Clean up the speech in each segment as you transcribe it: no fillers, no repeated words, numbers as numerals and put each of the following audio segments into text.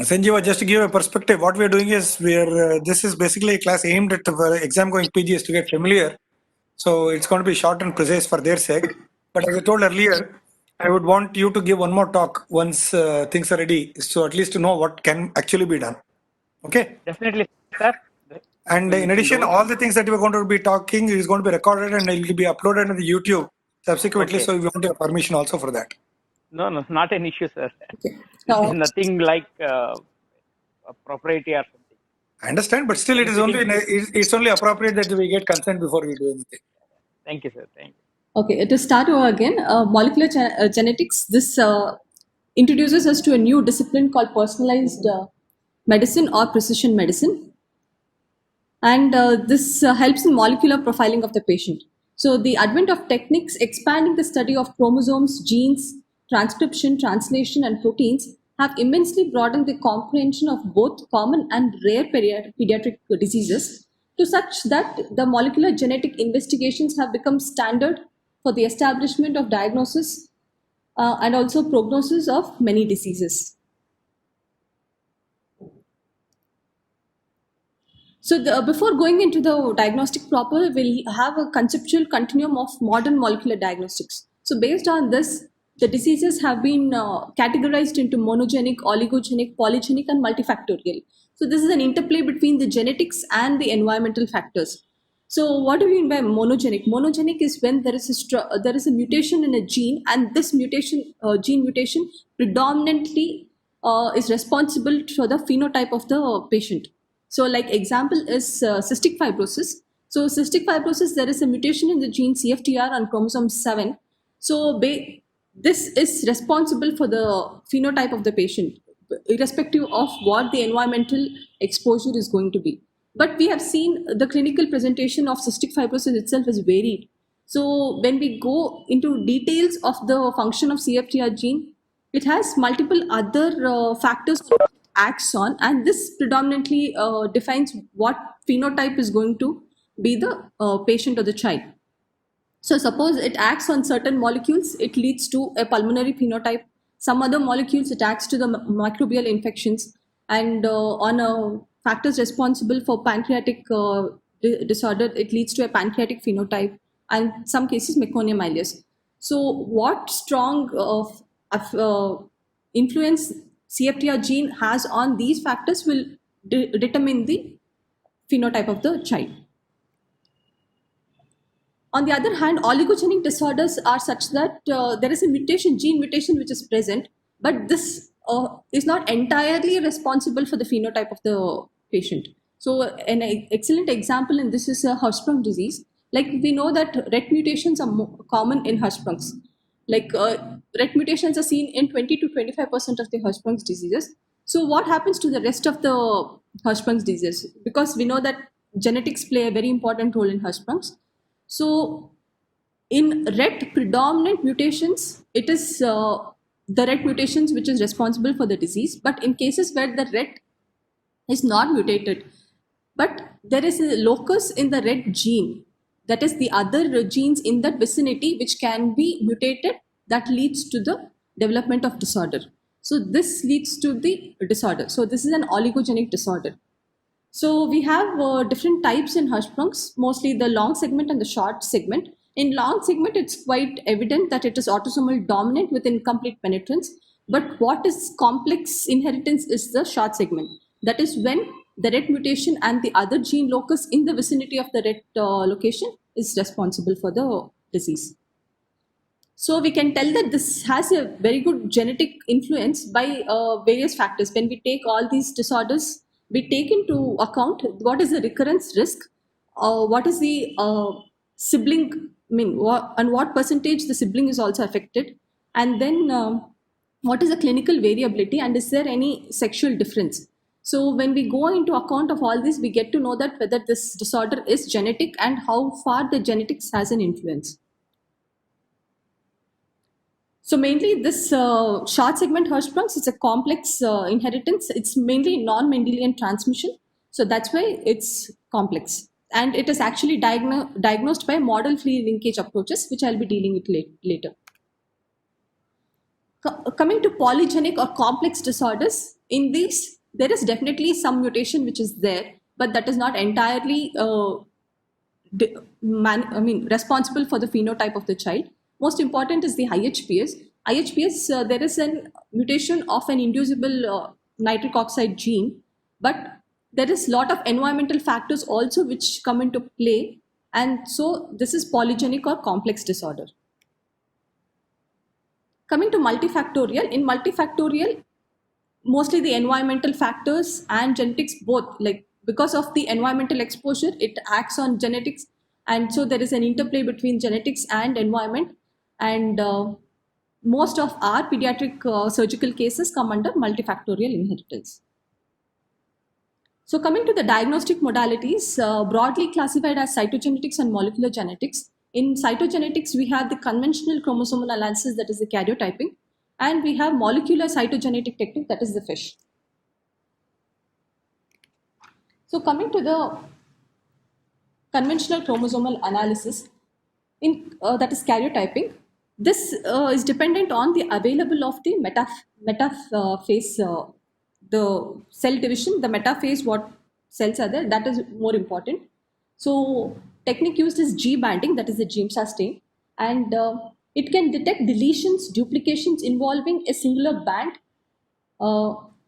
Sanjeeva, just to give a perspective, what we are doing is this is basically a class aimed at exam going PGs to get familiar. So it's going to be short and precise for their sake. But as I told earlier, I would want you to give one more talk once things are ready, so at least to know what can actually be done. Okay. Definitely, sir. And in addition, all the things that we're going to be talking is going to be recorded and it will be uploaded on the YouTube subsequently. Okay. So we want your permission also for that. No, not an issue, sir. Okay. This is nothing like a propriety or something. I understand, but still, it's only appropriate that we get consent before we do anything. Thank you, sir. Thank you. Okay, to start over again, molecular genetics, this introduces us to a new discipline called personalized medicine or precision medicine. And this helps in molecular profiling of the patient. So the advent of techniques expanding the study of chromosomes, genes, transcription, translation, and proteins have immensely broadened the comprehension of both common and rare pediatric diseases to such that the molecular genetic investigations have become standard for the establishment of diagnosis and also prognosis of many diseases. So before going into the diagnostic proper, we'll have a conceptual continuum of modern molecular diagnostics. So based on this, the diseases have been categorized into monogenic, oligogenic, polygenic, and multifactorial. So this is an interplay between the genetics and the environmental factors. So what do we mean by monogenic? Monogenic is when there is a mutation in a gene, and this mutation, gene mutation, predominantly is responsible for the phenotype of the patient. So like example is cystic fibrosis. So cystic fibrosis, there is a mutation in the gene CFTR on chromosome 7. So this is responsible for the phenotype of the patient, irrespective of what the environmental exposure is going to be. But we have seen the clinical presentation of cystic fibrosis itself is varied. So when we go into details of the function of CFTR gene, it has multiple other factors acts on, and this predominantly defines what phenotype is going to be the patient or the child. So suppose it acts on certain molecules, it leads to a pulmonary phenotype. Some other molecules, it acts to the microbial infections, and on factors responsible for pancreatic disorder, it leads to a pancreatic phenotype, and some cases meconium ileus. So what strong influence CFTR gene has on these factors will determine the phenotype of the child. On the other hand, oligogenic disorders are such that there is a gene mutation which is present, but this is not entirely responsible for the phenotype of the patient. So an excellent example in this is Hirschsprung disease. Like we know that RET mutations are common in Hirschsprung's. Like RET mutations are seen in 20 to 25% of the Hirschsprung's diseases. So what happens to the rest of the Hirschsprung's diseases? Because we know that genetics play a very important role in Hirschsprung's. So in RET predominant mutations, it is the RET mutations which is responsible for the disease. But in cases where the RET is not mutated, but there is a locus in the RET gene, that is the other genes in that vicinity which can be mutated, that leads to the development of disorder. So this leads to the disorder. So this is an oligogenic disorder. So we have different types in Hirschsprung's, mostly the long segment and the short segment. In long segment, it's quite evident that it is autosomal dominant with incomplete penetrance. But what is complex inheritance is the short segment. That is when the RET mutation and the other gene locus in the vicinity of the RET location is responsible for the disease. So we can tell that this has a very good genetic influence by various factors. When we take all these disorders, we take into account what is the recurrence risk, what is the sibling, and what percentage the sibling is also affected, and then what is the clinical variability, and is there any sexual difference. So when we go into account of all this, we get to know that whether this disorder is genetic and how far the genetics has an influence. So mainly this short segment Hirschsprung's, it's a complex inheritance. It's mainly non-Mendelian transmission. So that's why it's complex. And it is actually diagnosed by model-free linkage approaches, which I'll be dealing with later. Coming to polygenic or complex disorders, in these, there is definitely some mutation which is there, but that is not entirely responsible for the phenotype of the child. Most important is the IHPS. IHPS, there is a mutation of an inducible nitric oxide gene, but there is a lot of environmental factors also which come into play, and so this is polygenic or complex disorder. Coming to multifactorial, in multifactorial, mostly the environmental factors and genetics both, like because of the environmental exposure, it acts on genetics, and so there is an interplay between genetics and environment, and most of our pediatric surgical cases come under multifactorial inheritance. So coming to the diagnostic modalities, broadly classified as cytogenetics and molecular genetics. In cytogenetics, we have the conventional chromosomal analysis, that is the karyotyping, and we have molecular cytogenetic technique, that is the FISH. So coming to the conventional chromosomal analysis, that is karyotyping, this is dependent on the available of the metaphase, the cell division, the metaphase, what cells are there, that is more important. So technique used is G banding, that is the GMSA stain, and it can detect deletions, duplications involving a singular band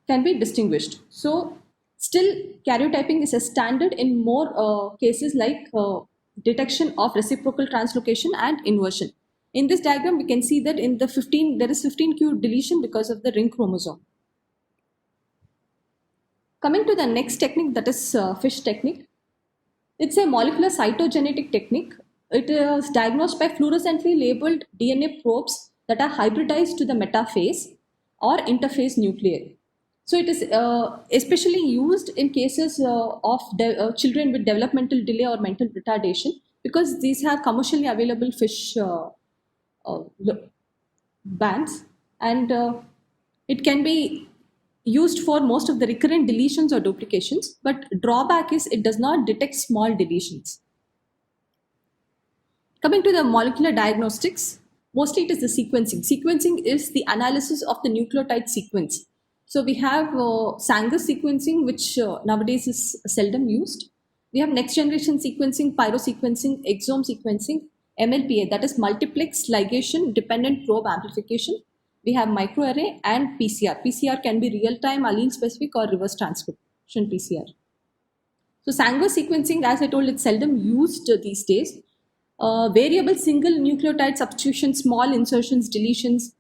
can be distinguished. So still karyotyping is a standard in more cases like detection of reciprocal translocation and inversion. In this diagram, we can see that in the 15, there is 15q deletion because of the ring chromosome. Coming to the next technique, that is FISH technique. It's a molecular cytogenetic technique. It is diagnosed by fluorescently labeled DNA probes that are hybridized to the metaphase or interphase nuclei. So it is especially used in cases of children with developmental delay or mental retardation, because these have commercially available FISH bands, and it can be used for most of the recurrent deletions or duplications, but drawback is it does not detect small deletions. Coming to the molecular diagnostics, mostly it is the sequencing. Sequencing is the analysis of the nucleotide sequence. So we have Sanger sequencing, which nowadays is seldom used. We have next generation sequencing, pyrosequencing, exome sequencing, MLPA, that is multiplex ligation dependent probe amplification. We have microarray and PCR. PCR can be real-time, allele-specific, or reverse transcription PCR. So Sanger sequencing, as I told, it's seldom used these days. Variable single nucleotide substitution, small insertions, deletions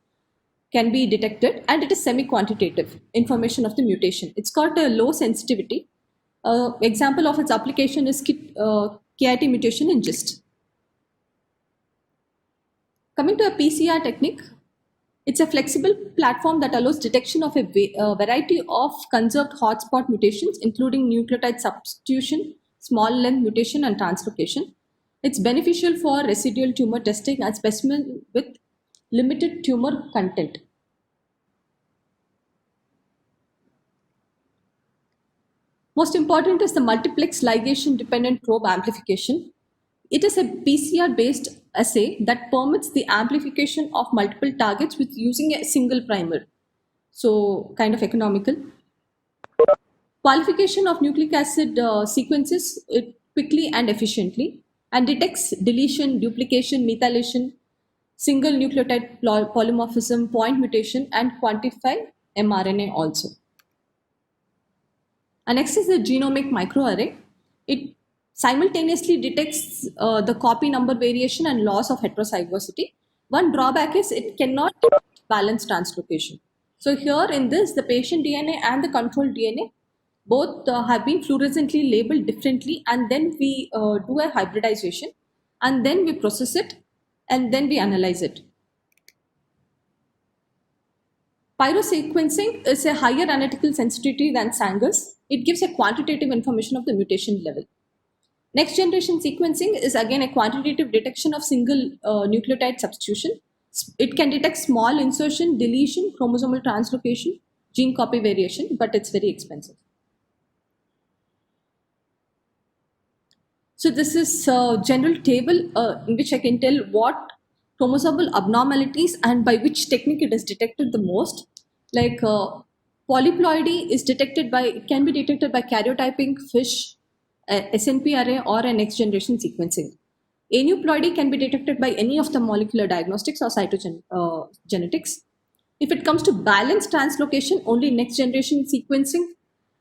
can be detected, and it is semi-quantitative information of the mutation. It's got a low sensitivity. Example of its application is KIT mutation in GIST. Coming to a PCR technique, it's a flexible platform that allows detection of a variety of conserved hotspot mutations, including nucleotide substitution, small length mutation, and translocation. It's beneficial for residual tumor testing and specimen with limited tumor content. Most important is the multiplex ligation dependent probe amplification. It is a PCR based assay that permits the amplification of multiple targets with using a single primer. So kind of economical. Qualification of nucleic acid sequences quickly and efficiently, and detects deletion, duplication, methylation, single nucleotide polymorphism, point mutation, and quantify mRNA also. And next is the genomic microarray. It simultaneously detects the copy number variation and loss of heterozygosity. One drawback is it cannot balance translocation. So here in this, the patient DNA and the control DNA both have been fluorescently labeled differently, and then we do a hybridization, and then we process it, and then we analyze it. Pyrosequencing is a higher analytical sensitivity than Sanger's. It gives a quantitative information of the mutation level. Next generation sequencing is again a quantitative detection of single nucleotide substitution. It can detect small insertion, deletion, chromosomal translocation, gene copy variation, but it's very expensive. So this is a general table in which I can tell what chromosomal abnormalities and by which technique it is detected the most. Like polyploidy is detected by, it can be detected by karyotyping, FISH, SNP array, or a next generation sequencing. Aneuploidy can be detected by any of the molecular diagnostics or cytogenetics. If it comes to balanced translocation, only next generation sequencing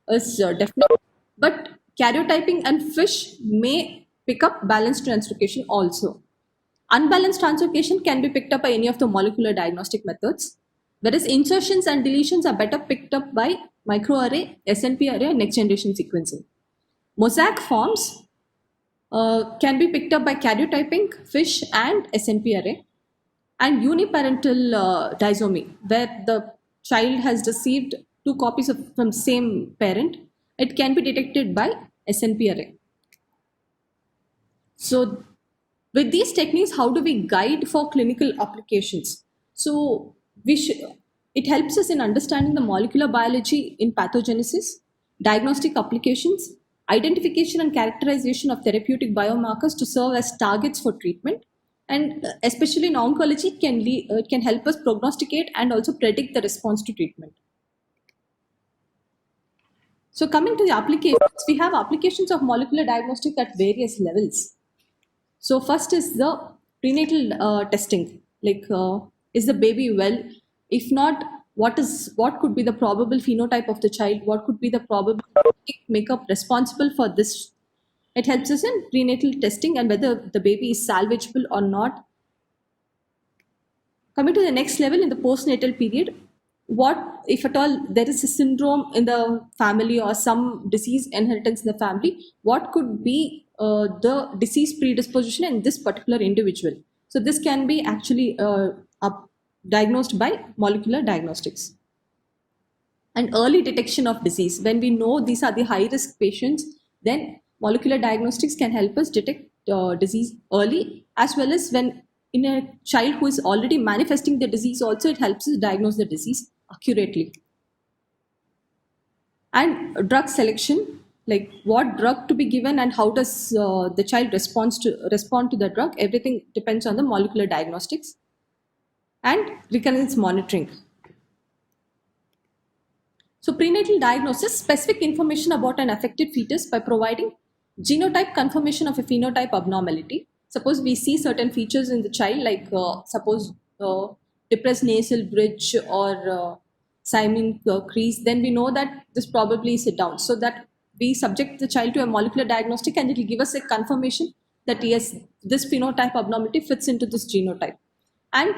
is definite. But karyotyping and FISH may pick up balanced translocation also. Unbalanced translocation can be picked up by any of the molecular diagnostic methods, whereas insertions and deletions are better picked up by microarray, SNP array, and next generation sequencing. Mosaic forms can be picked up by karyotyping, FISH, and SNP array. And uniparental disomy, where the child has received two copies from same parent, it can be detected by SNP array. So with these techniques, how do we guide for clinical applications? So it helps us in understanding the molecular biology in pathogenesis, diagnostic applications, identification and characterization of therapeutic biomarkers to serve as targets for treatment, and especially in oncology, it can help us prognosticate and also predict the response to treatment. So coming to the applications, we have applications of molecular diagnostic at various levels. So first is the prenatal testing. Like, is the baby well? If not, what could be the probable phenotype of the child? What could be the probable makeup responsible for this? It helps us in prenatal testing and whether the baby is salvageable or not. Coming to the next level in the postnatal period, what if at all there is a syndrome in the family or some disease inheritance in the family, what could be the disease predisposition in this particular individual? So this can be actually diagnosed by molecular diagnostics. And early detection of disease, when we know these are the high risk patients, then molecular diagnostics can help us detect disease early, as well as when in a child who is already manifesting the disease also, it helps us diagnose the disease accurately. And drug selection, like what drug to be given and how does the child respond to the drug, everything depends on the molecular diagnostics. And recurrence monitoring. So prenatal diagnosis, specific information about an affected fetus by providing genotype confirmation of a phenotype abnormality. Suppose we see certain features in the child, like suppose depressed nasal bridge or Simon crease, then we know that this probably is a Down. So that we subject the child to a molecular diagnostic and it will give us a confirmation that yes, this phenotype abnormality fits into this genotype. And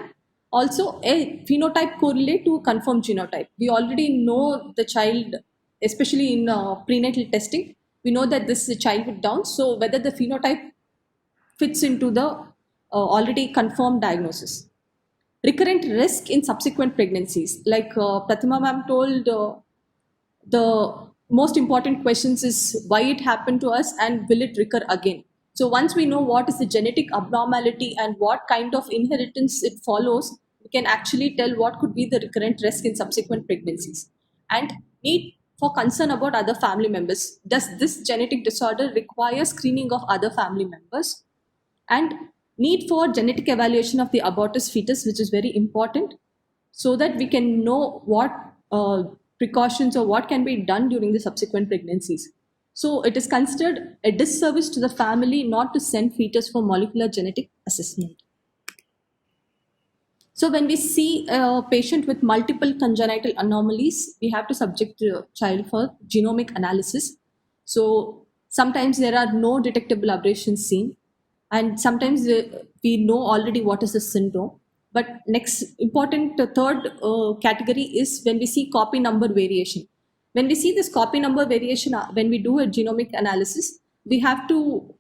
also a phenotype correlate to confirmed genotype. We already know the child, especially in prenatal testing, we know that this is a child with Down. So whether the phenotype fits into the already confirmed diagnosis. Recurrent risk in subsequent pregnancies. Like Pratima ma'am told, the most important questions is why it happened to us and will it recur again. So once we know what is the genetic abnormality and what kind of inheritance it follows, we can actually tell what could be the recurrent risk in subsequent pregnancies. And need for concern about other family members. Does this genetic disorder require screening of other family members? And need for genetic evaluation of the abortus fetus, which is very important, so that we can know what precautions or what can be done during the subsequent pregnancies. So it is considered a disservice to the family not to send fetus for molecular genetic assessment. So when we see a patient with multiple congenital anomalies, we have to subject the child for genomic analysis. So sometimes there are no detectable aberrations seen, and sometimes we know already what is the syndrome. But next important third category is when we see copy number variation. When we see this copy number variation, when we do a genomic analysis, we have to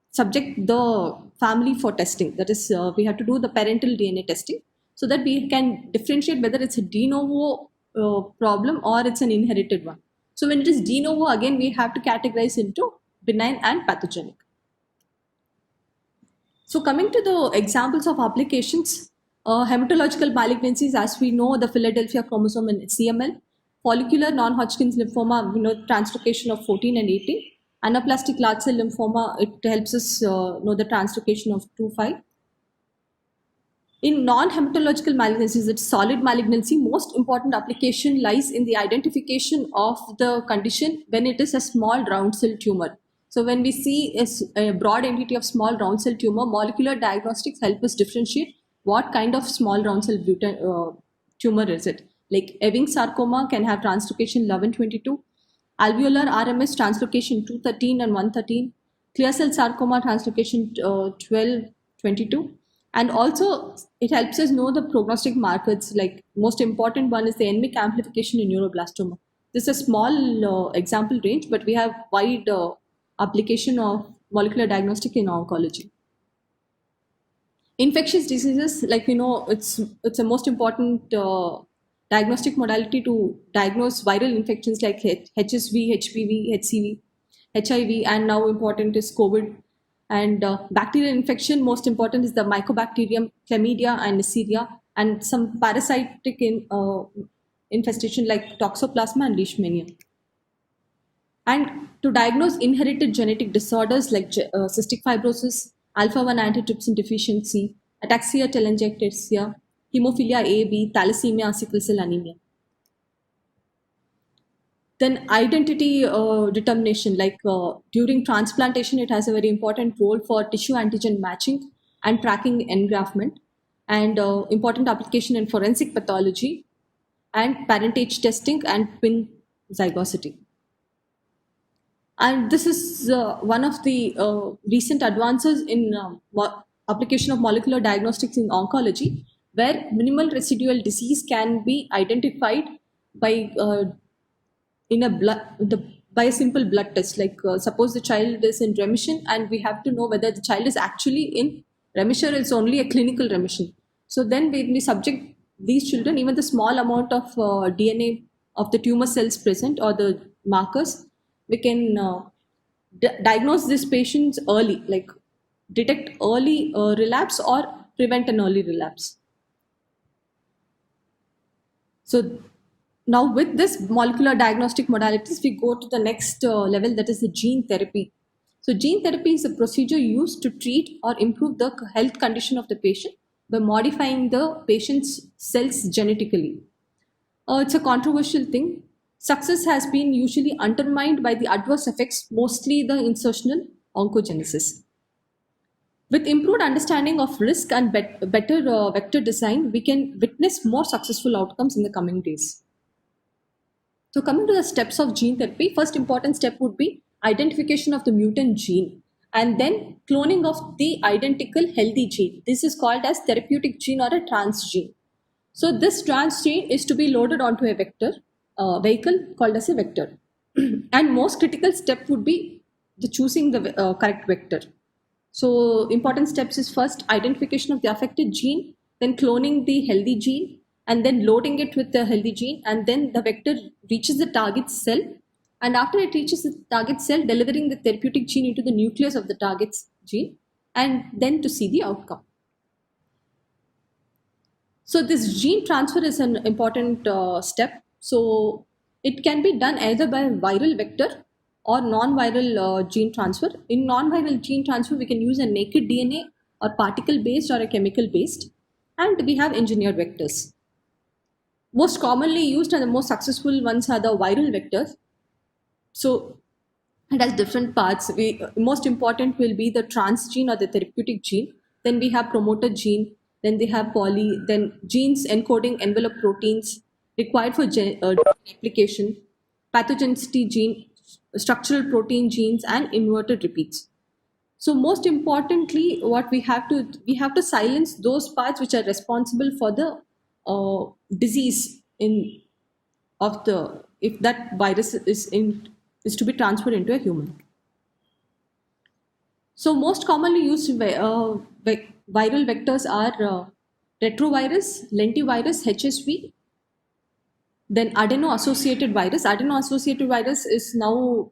subject the family for testing. That is, we have to do the parental DNA testing so that we can differentiate whether it's a de novo problem or it's an inherited one. So when it is de novo, again, we have to categorize into benign and pathogenic. So coming to the examples of applications, hematological malignancies, as we know, the Philadelphia chromosome in CML, follicular non-Hodgkin's lymphoma, translocation of 14 and 18, anaplastic large cell lymphoma, it helps us know the translocation of 2, 5. In non-hematological malignancies, it's solid malignancy, most important application lies in the identification of the condition when it is a small round cell tumor. So when we see a broad entity of small round cell tumor, molecular diagnostics help us differentiate what kind of small round cell tumor is it. Like Ewing sarcoma can have translocation 1122, alveolar RMS translocation 213 and 113, clear cell sarcoma translocation 1222. And also it helps us know the prognostic markers, like most important one is the NMIC amplification in neuroblastoma. This is a small example range, but we have wide application of molecular diagnostic in oncology. Infectious diseases, like we know, it's a most important diagnostic modality to diagnose viral infections like HSV, HPV, HCV, HIV, and now important is COVID. And bacterial infection, most important is the Mycobacterium, Chlamydia, and Neisseria, and some parasitic infestation like Toxoplasma and Leishmania. And to diagnose inherited genetic disorders like cystic fibrosis, alpha 1 antitrypsin deficiency, ataxia telangiectasia, hemophilia A, B, thalassemia, sickle cell anemia. Then identity determination, like during transplantation, it has a very important role for tissue antigen matching and tracking engraftment, and important application in forensic pathology and parentage testing and twin zygosity. And this is one of the recent advances in application of molecular diagnostics in oncology, where minimal residual disease can be identified by by a simple blood test. Like suppose the child is in remission, and we have to know whether the child is actually in remission or it's only a clinical remission. So then when we subject these children, even the small amount of DNA of the tumor cells present or the markers, we can diagnose these patients early, like detect early relapse or prevent an early relapse. So now with this molecular diagnostic modalities, we go to the next level, that is the gene therapy. So gene therapy is a procedure used to treat or improve the health condition of the patient by modifying the patient's cells genetically. It's a controversial thing. Success has been usually undermined by the adverse effects, mostly the insertional oncogenesis. With improved understanding of risk and better vector design, we can witness more successful outcomes in the coming days. So coming to the steps of gene therapy, first important step would be identification of the mutant gene and then cloning of the identical healthy gene. This is called as therapeutic gene or a transgene. So this transgene is to be loaded onto a vehicle called as a vector. And most critical step would be the choosing the correct vector. So important steps is first identification of the affected gene, then cloning the healthy gene, and then loading it with the healthy gene, and then the vector reaches the target cell, and after it reaches the target cell, delivering the therapeutic gene into the nucleus of the target gene, and then to see the outcome. So this gene transfer is an important step. So it can be done either by viral vector or non-viral gene transfer. In non-viral gene transfer, we can use a naked DNA or particle-based or a chemical-based, and we have engineered vectors. Most commonly used and the most successful ones are the viral vectors. So it has different parts. Most important will be the transgene or the therapeutic gene. Then we have promoter gene. Then they have then genes encoding envelope proteins required for replication, pathogenicity gene, structural protein genes, and inverted repeats. So most importantly, what we have to silence those parts which are responsible for the disease if that virus is to be transferred into a human. So most commonly used viral vectors are retrovirus, lentivirus, HSV, then adeno-associated virus. Adeno-associated virus is now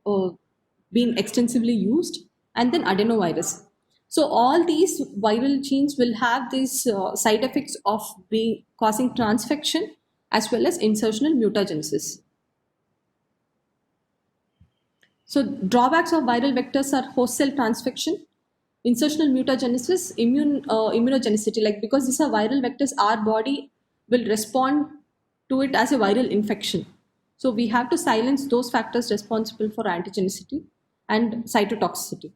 being extensively used, and then adenovirus. So all these viral genes will have these side effects of causing transfection as well as insertional mutagenesis. So drawbacks of viral vectors are host cell transfection, insertional mutagenesis, immunogenicity. Like because these are viral vectors, our body will respond to it as a viral infection. So we have to silence those factors responsible for antigenicity and cytotoxicity.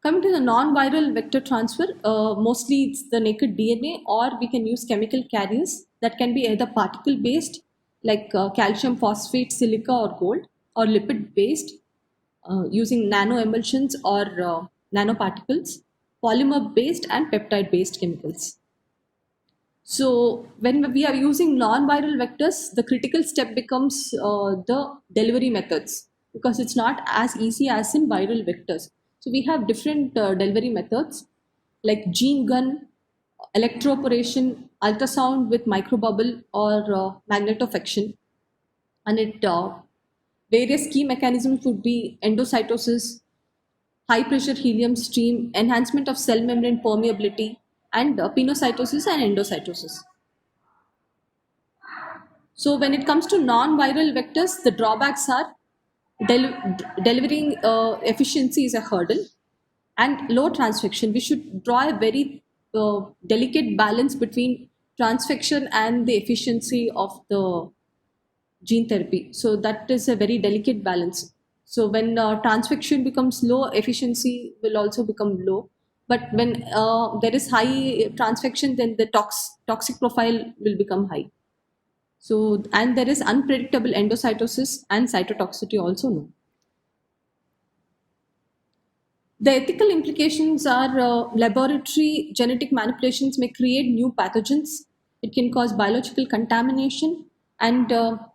Coming to the non-viral vector transfer, mostly it's the naked DNA, or we can use chemical carriers that can be either particle-based, like calcium phosphate, silica, or gold, or lipid-based, using nanoemulsions or nanoparticles, polymer-based and peptide-based chemicals. So when we are using non-viral vectors, the critical step becomes the delivery methods, because it's not as easy as in viral vectors. So we have different delivery methods like gene gun, electroporation, ultrasound with microbubble, or magnetofection. And it various key mechanisms would be endocytosis, high pressure helium stream, enhancement of cell membrane permeability, and pinocytosis and endocytosis. So when it comes to non-viral vectors, the drawbacks are delivering efficiency is a hurdle, and low transfection. We should draw a very delicate balance between transfection and the efficiency of the gene therapy. So that is a very delicate balance. So when transfection becomes low, efficiency will also become low. But when there is high transfection, then the toxic profile will become high. So, and there is unpredictable endocytosis and cytotoxicity also known. The ethical implications are laboratory genetic manipulations may create new pathogens. It can cause biological contamination, and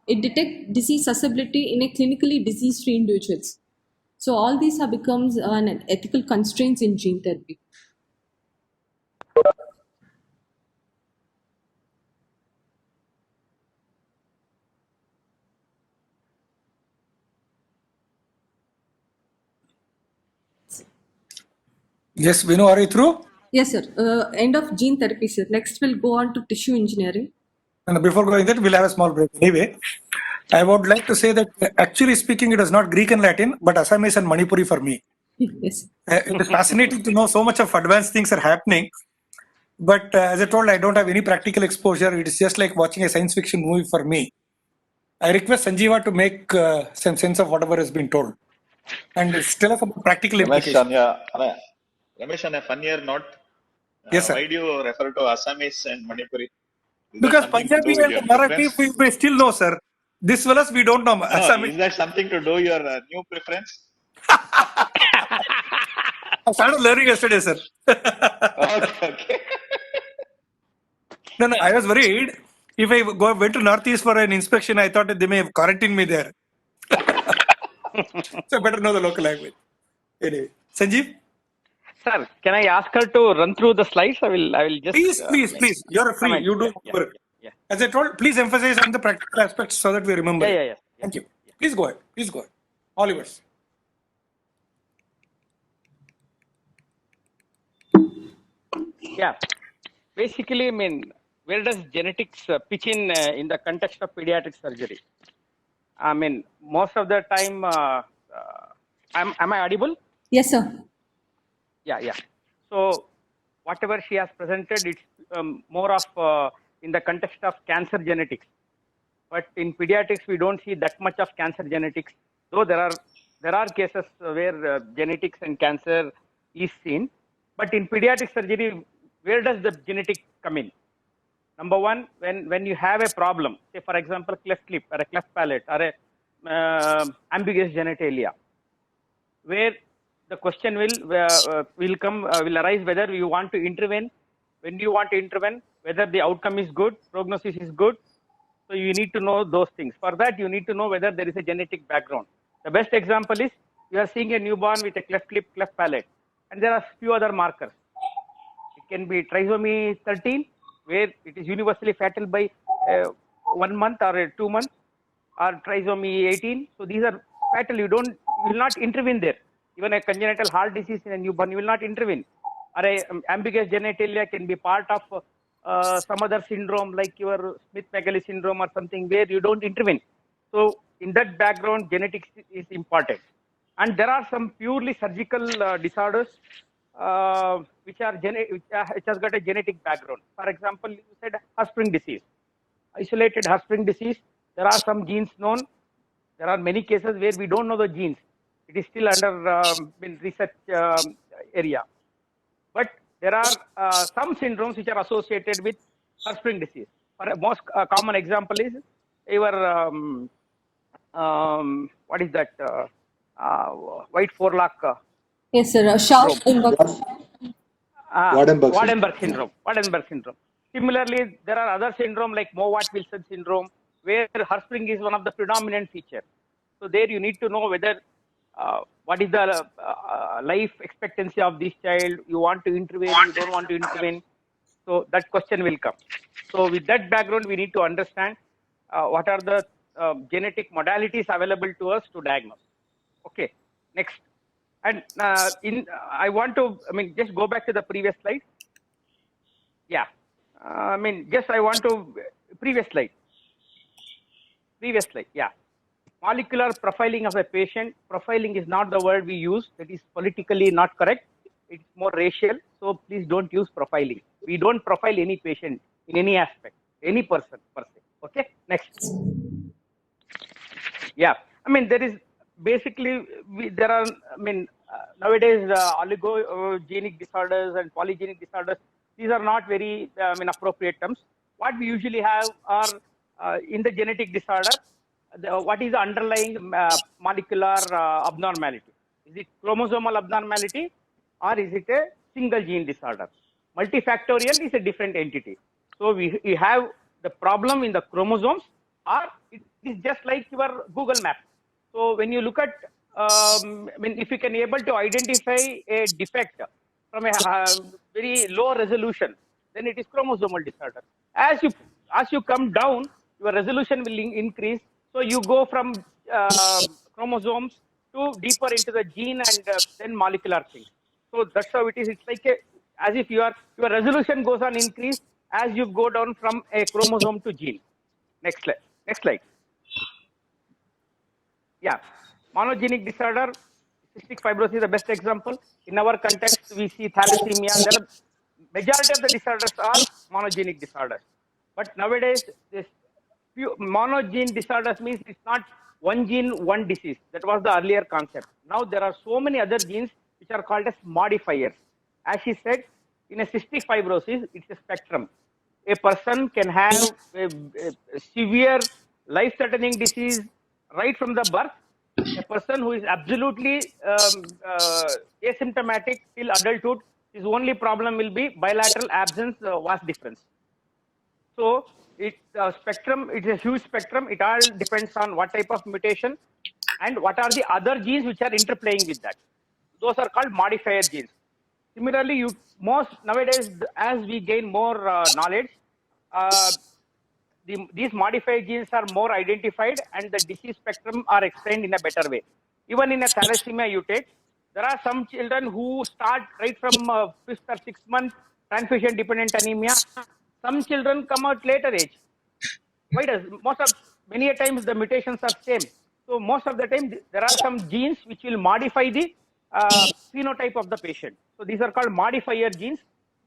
it detect disease susceptibility in a clinically disease-free individuals. So all these have becomes an ethical constraints in gene therapy. Yes, Vinu, are you through? Yes, sir. End of gene therapy, sir. Next, we'll go on to tissue engineering. And before going there, we'll have a small break. Anyway, I would like to say that actually speaking, it is not Greek and Latin, but Assamese and Manipuri for me. Yes. It is fascinating to know so much of advanced things are happening. But as I told, I don't have any practical exposure. It is just like watching a science fiction movie for me. I request Sanjeeva to make some sense of whatever has been told. And tell us about practical Ramesh, implications. Ramesh, on a funnier note, Yes, sir. why do you refer to Assamese and Manipuri? Is that Because something to do Punjabi with and your Marathi, preference? we still know, sir. This fellas, we don't know. No, Assamese. is that something to do your new preference? I started learning yesterday, sir. Okay. No, I was worried. If I went to Northeast for an inspection, I thought they may have quarantined me there. So I better know the local language. Anyway, Sanjeev, Sir, can I ask her to run through the slides? I will just please. You're free. comment. You do Yeah, work. yeah. As I told, please emphasize on the practical aspects so that we remember. Yeah. Thank you. Please go ahead. Please go ahead. All yours. Yeah. Basically, I mean, where does genetics pitch in the context of pediatric surgery? I mean, most of the time, am I audible? Yes, sir. Yeah. So, whatever she has presented, it's more of in the context of cancer genetics. But in pediatrics, we don't see that much of cancer genetics, though there are cases where genetics and cancer is seen. But in pediatric surgery, where does the genetic come in? Number one, when you have a problem, say for example, cleft lip or a cleft palate or a ambiguous genitalia, where the question will arise whether you want to intervene, when do you want to intervene, whether the outcome is good, prognosis is good. So you need to know those things. For that, you need to know whether there is a genetic background. The best example is you are seeing a newborn with a cleft lip, cleft palate, and there are few other markers. It can be trisomy 13, where it is universally fatal by 1 month or 2 months, or trisomy 18. So these are fatal. You will not intervene there. Even a congenital heart disease in a newborn, you will not intervene. Or a ambiguous genitalia can be part of some other syndrome like your Smith-Magelis syndrome or something where you don't intervene. So in that background, genetics is important. And there are some purely surgical disorders which has got a genetic background. For example, you said Hirschsprung disease, isolated Hirschsprung disease. There are some genes known. There are many cases where we don't know the genes. It is still under in research area. But there are some syndromes which are associated with Hirschsprung disease. For a most common example is your what is that white forelock Yes, sir. Sharp syndrome. Waardenburg syndrome. Waardenburg syndrome. Waardenburg syndrome. Similarly, there are other syndrome like Mowat-Wilson syndrome, where Hirschsprung is one of the predominant feature. So there you need to know whether what is the life expectancy of this child. You want to intervene, you don't want to intervene. So that question will come. So with that background, we need to understand what are the genetic modalities available to us to diagnose. Okay, next. And I want to, just go back to the previous slide. Yeah, I want to, previous slide. Yeah. Molecular profiling of a patient. Profiling is not the word we use. That is politically not correct. It's more racial. So please don't use profiling. We don't profile any patient in any aspect, any person per se. Okay, next. Yeah, there is basically, nowadays oligogenic disorders and polygenic disorders, these are not very appropriate terms. What we usually have are in the genetic disorder, what is the underlying molecular abnormality? Is it chromosomal abnormality or is it a single gene disorder? Multifactorial is a different entity. So we have the problem in the chromosomes, or it is just like your Google map. So when you look at, if you can able to identify a defect from a very low resolution, then it is chromosomal disorder. As you come down, your resolution will increase. So you go from chromosomes to deeper into the gene and then molecular things. So that's how it is. It's like as if your resolution goes on increase as you go down from a chromosome to gene. Next slide. Next slide. Yeah, monogenic disorder, cystic fibrosis is the best example. In our context, we see thalassemia. There are majority of the disorders are monogenic disorders. But nowadays, this monogene disorders means it's not one gene, one disease. That was the earlier concept. Now there are so many other genes which are called as modifiers. As she said, in a cystic fibrosis, it's a spectrum. A person can have a severe life-threatening disease right from the birth. A person who is absolutely asymptomatic till adulthood, his only problem will be bilateral absence vas difference. So it's a spectrum, it's a huge spectrum. It all depends on what type of mutation and what are the other genes which are interplaying with that. Those are called modifier genes. Similarly, nowadays, as we gain more knowledge, these modified genes are more identified and the disease spectrum are explained in a better way. Even in a thalassemia you take, there are some children who start right from 5th or 6th month transfusion dependent anemia. Some children come out later age. Why does many a times the mutations are same. So most of the time there are some genes which will modify the phenotype of the patient. So these are called modifier genes.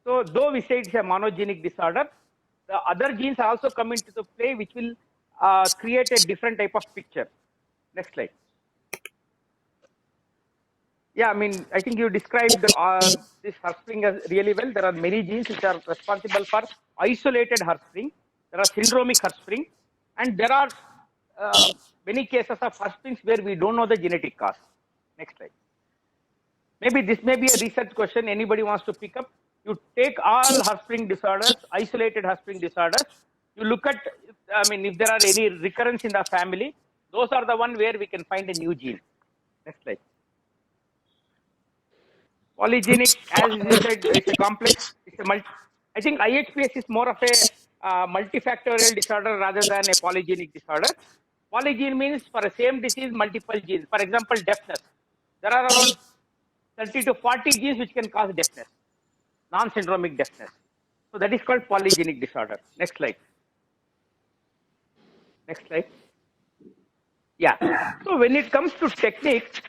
So though we say it's a monogenic disorder, the other genes also come into the play which will create a different type of picture. Next slide. Yeah, I think you described this Hirschsprung really well. There are many genes which are responsible for isolated Hirschsprung. There are syndromic Hirschsprung, and there are many cases of Hirschsprungs where we don't know the genetic cause. Next slide. Maybe this may be a research question anybody wants to pick up. You take all Hirschsprung disorders, isolated Hirschsprung disorders. You look at, if there are any recurrence in the family, those are the one where we can find a new gene. Next slide. Polygenic, as you said, it's a complex. I think IHPS is more of a multifactorial disorder rather than a polygenic disorder. Polygene means for the same disease, multiple genes. For example, deafness. There are around 30 to 40 genes which can cause deafness, non-syndromic deafness. So that is called polygenic disorder. Next slide. Next slide. Yeah. So when it comes to techniques,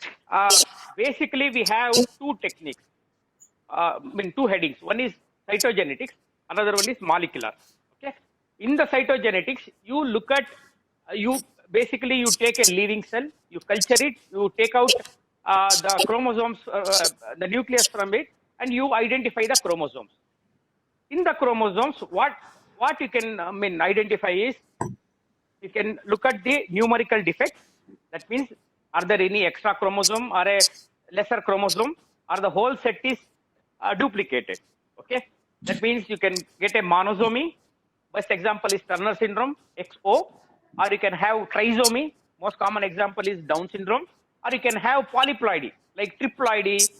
basically we have two techniques, two headings. One is cytogenetics, another one is molecular. Okay. In the cytogenetics, you look at, you basically you take a living cell, you culture it, you take out the chromosomes, the nucleus from it, and you identify the chromosomes. In the chromosomes, what you can identify is, you can look at the numerical defects. That means, are there any extra chromosome or a lesser chromosome, or the whole set is duplicated. Okay, that means you can get a monosomy. Best example is Turner syndrome, XO, or you can have trisomy. Most common example is Down syndrome, or you can have polyploidy like triploidy,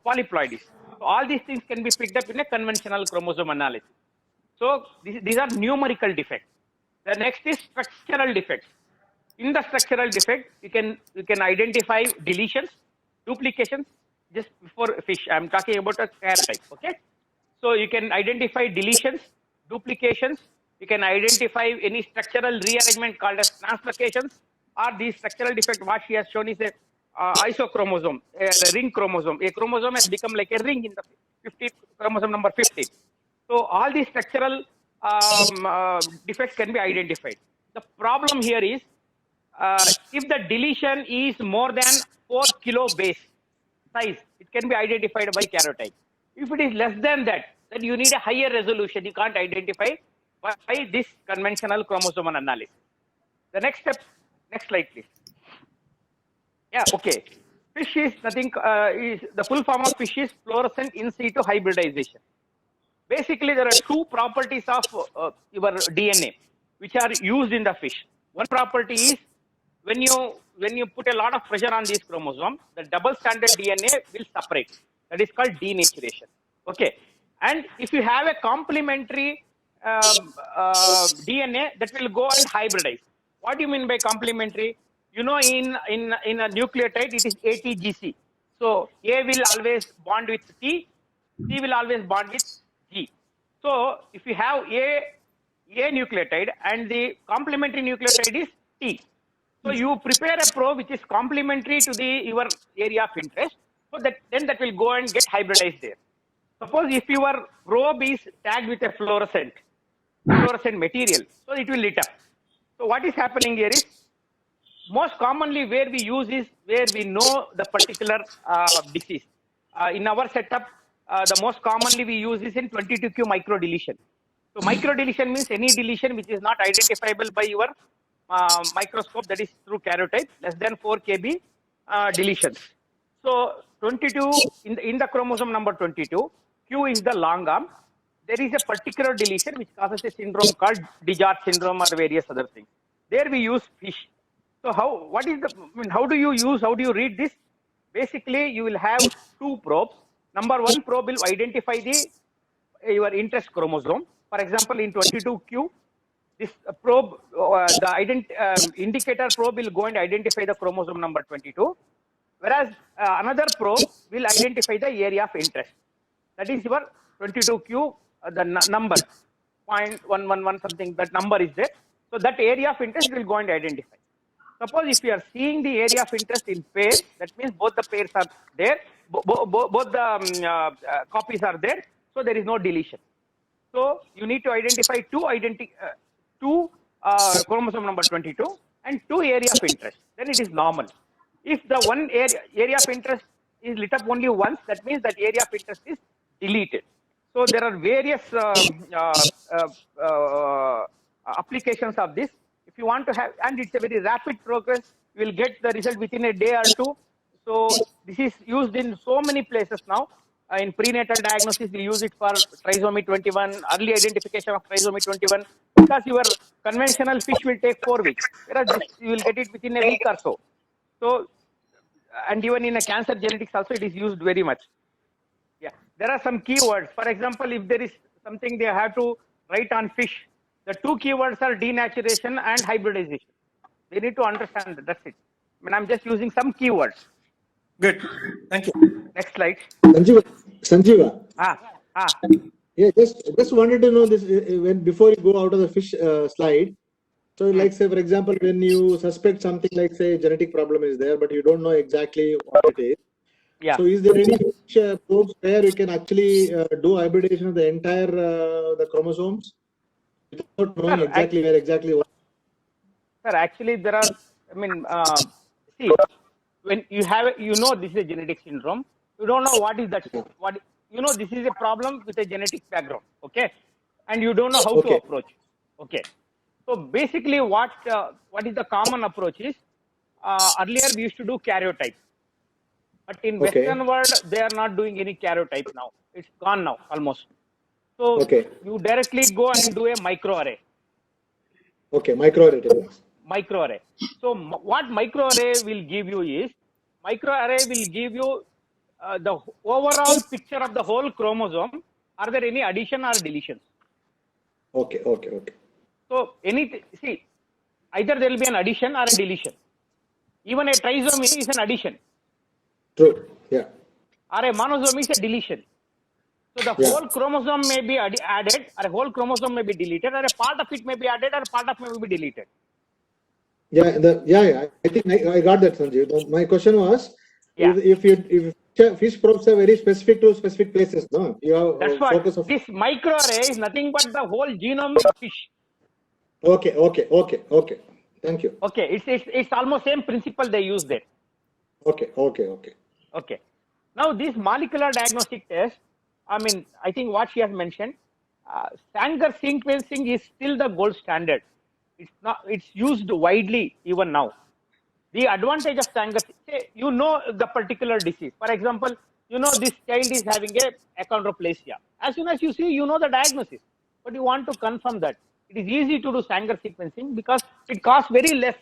polyploidies. So all these things can be picked up in a conventional chromosome analysis. So these are numerical defects. The next is structural defects. In the structural defect, you can identify deletions, duplications. Just before fish, I'm talking about a karyotype. Okay, so you can identify deletions, duplications. You can identify any structural rearrangement called as translocations, or these structural defect. What she has shown is a isochromosome, a ring chromosome. A chromosome has become like a ring in the 50 chromosome number 50. So all these structural defects can be identified. The problem here is, if the deletion is more than 4 kilo base size, it can be identified by karyotype. If it is less than that, then you need a higher resolution. You can't identify by this conventional chromosome analysis. The next step, next slide, please. Yeah, okay. Fish is nothing, is the full form of fish is fluorescent in situ hybridization. Basically, there are two properties of your DNA which are used in the fish. One property is, when you put a lot of pressure on this chromosome, the double stranded DNA will separate. That is called denaturation. Okay, and if you have a complementary DNA, that will go and hybridize. What do you mean by complementary? You know, in a nucleotide, it is ATGC. So A will always bond with T, T will always bond with G. So if you have A nucleotide and the complementary nucleotide is T, so you prepare a probe which is complementary to your area of interest, so that then that will go and get hybridized there. Suppose if your probe is tagged with a fluorescent material, so it will lit up. So what is happening here is, most commonly where we use is where we know the particular disease. In our setup, the most commonly we use is in 22q microdeletion. So microdeletion means any deletion which is not identifiable by your microscope, that is through karyotype, less than 4 kb deletions. So 22 in the chromosome number 22, Q is the long arm. There is a particular deletion which causes a syndrome called DiGeorge syndrome or various other things. There we use fish. So how do you read this? Basically, you will have two probes. Number one probe will identify your interest chromosome. For example, in 22q, this probe, the indicator probe will go and identify the chromosome number 22, whereas another probe will identify the area of interest. That is your 22q, the number 0.111 something, that number is there. So that area of interest will go and identify. Suppose if you are seeing the area of interest in pairs, that means both the pairs are there, both the copies are there, so there is no deletion. So you need to identify two chromosome number 22 and two area of interest. Then it is normal. If the one area of interest is lit up only once, that means that area of interest is deleted. So there are various applications of this. If you want to have, and it's a very rapid progress, you will get the result within a day or two. So this is used in so many places now. In prenatal diagnosis, we use it for trisomy 21, early identification of trisomy 21, because your conventional fish will take 4 weeks, whereas this, you will get it within a week or so. So, and even in a cancer genetics also, it is used very much. Yeah, there are some keywords. For example, if there is something they have to write on fish, the two keywords are denaturation and hybridization. They need to understand that. That's it. I mean, I'm just using some keywords. Good. Thank you. Next slide. Sanjeeva. Yeah, just wanted to know this, when before you go out of the fish slide, So, like, say, for example, when you suspect something like, say, genetic problem is there, but you don't know exactly what it is. Yeah. So, is there any probes where we can actually do hybridization of the entire the chromosomes without knowing Sir, exactly where exactly what? Sir, actually, there are, I mean, see, when you have, this is a genetic syndrome, you don't know what is that, this is a problem with a genetic background, okay? And you don't know how to Okay. approach, okay? So basically, what is the common approach is, earlier we used to do karyotype, but in Okay. Western world, they are not doing any karyotype now. It's gone now, almost. So Okay. you directly go and do a microarray. Okay. Microarray techniques. Microarray. So what microarray will give you is, microarray will give you the overall picture of the whole chromosome. Are there any addition or deletions? Okay. Okay. Okay. So see, either there will be an addition or a deletion. Even a trisomy is an addition, True. Yeah. or a monosomy is a deletion. So the Yeah. whole chromosome may be added, or a whole chromosome may be deleted, or a part of it may be added, or a part of it may be deleted. Yeah. I think I got that, Sanjeev. My question was, Yeah. if fish probes are very specific to specific places, no, you have That's what focus of. this microarray is nothing but the whole genome of fish. Okay. Thank you. Okay, it's almost same principle they use there. Okay. Okay. Now this molecular diagnostic test, I mean, I think what she has mentioned, Sanger sequencing is still the gold standard. It's not. It's used widely even now. The advantage of Sanger, say, the particular disease. For example, this child is having a achondroplasia. As soon as you see, the diagnosis, but you want to confirm that. It is easy to do Sanger sequencing because it costs very less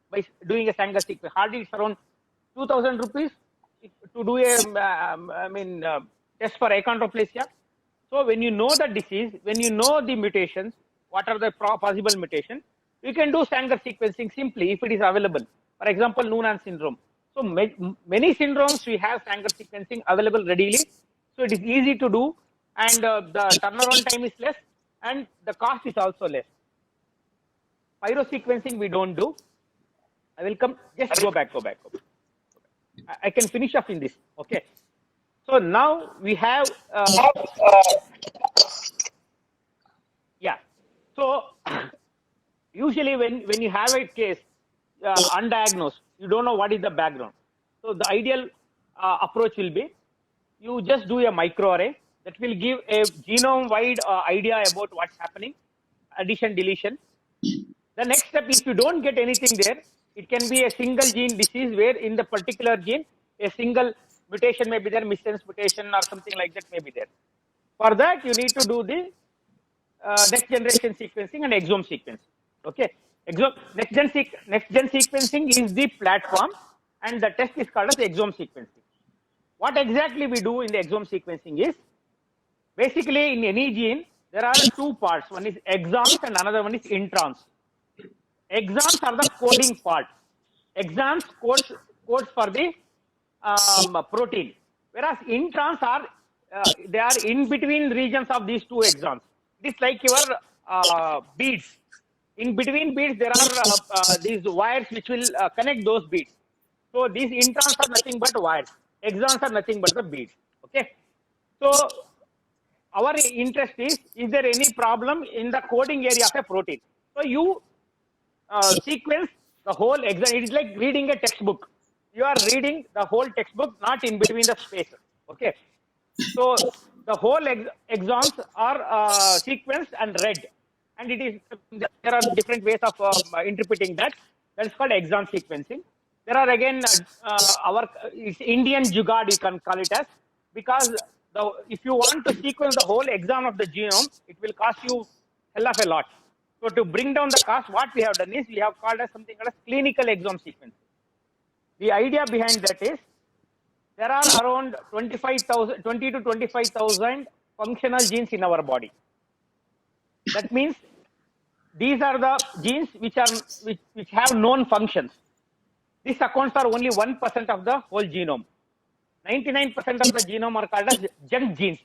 by doing a Sanger sequence. Hardly it's around 2,000 rupees to do a test for achondroplasia. So when you know the disease, when you know the mutations, what are the possible mutations, you can do Sanger sequencing simply if it is available. For example, Noonan syndrome. So many syndromes we have Sanger sequencing available readily. So it is easy to do, and the turnaround time is less, and the cost is also less. Pyro sequencing we don't do. I will come. Just go back. I can finish up in this. Okay. So now we have. Yeah. So usually when you have a case undiagnosed, you don't know what is the background. So the ideal approach will be, you just do a microarray that will give a genome-wide idea about what's happening, addition, deletion. The next step, if you don't get anything there, it can be a single gene disease where in the particular gene, a single mutation may be there, missense mutation or something like that may be there. For that, you need to do the next generation sequencing and exome sequencing. Okay, next gen sequencing is the platform, and the test is called as exome sequencing. What exactly we do in the exome sequencing is, basically in any gene there are two parts. One is exons and another one is introns. Exons are the coding part. Exons codes for the protein, whereas introns are they are in between regions of these two exons. It is like your beads. In between beads, there are these wires which will connect those beads. So these introns are nothing but wires. Exons are nothing but the beads. Okay. So our interest is there any problem in the coding area of a protein? So you sequence the whole exon. It is like reading a textbook. You are reading the whole textbook, not in between the spaces. Okay. So the whole exons are sequenced and read, and there are different ways of interpreting that. That is called exon sequencing. There are again it's Indian jugaad, you can call it as, because if you want to sequence the whole exon of the genome, it will cost you hell of a lot. So to bring down the cost, what we have done is we have called as something called as clinical exome sequencing. The idea behind that is, there are around 20 to 25,000 functional genes in our body. That means these are the genes which have known functions. This accounts for only 1% of the whole genome. 99% of the genome are called as junk genes,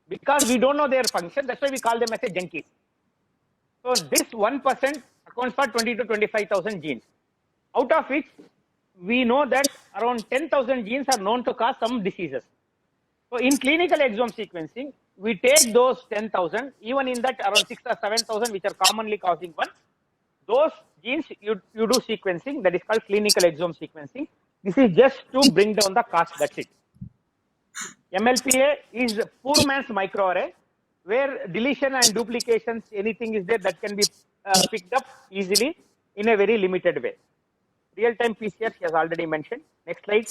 because we don't know their function. That's why we call them as a junkies. So this 1% accounts for 20 to 25,000 genes, out of which we know that around 10,000 genes are known to cause some diseases. So in clinical exome sequencing, we take those 10,000, even in that around 6 or 7,000 which are commonly causing one, those genes you do sequencing, that is called clinical exome sequencing. This is just to bring down the cost, that's it. MLPA is poor man's microarray, where deletion and duplications, anything is there that can be picked up easily in a very limited way. Real-time PCR, she has already mentioned. Next slide.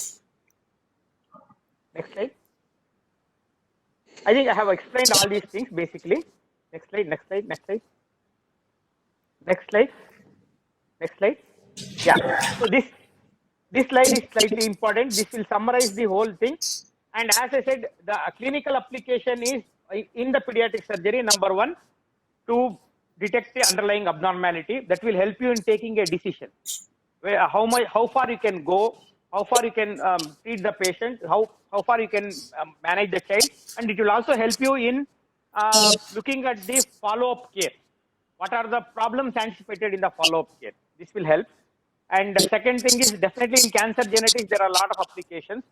Next slide. I think I have explained all these things basically. Next slide, next slide, next slide. Next slide. Next slide. Yeah. So this slide is slightly important. This will summarize the whole thing. And as I said, the clinical application is in the pediatric surgery, number one, to detect the underlying abnormality that will help you in taking a decision. Where, how far you can go, how far you can treat the patient, how far you can manage the child, and it will also help you in looking at the follow-up care. What are the problems anticipated in the follow-up care? This will help. And the second thing is definitely in cancer genetics, there are a lot of applications.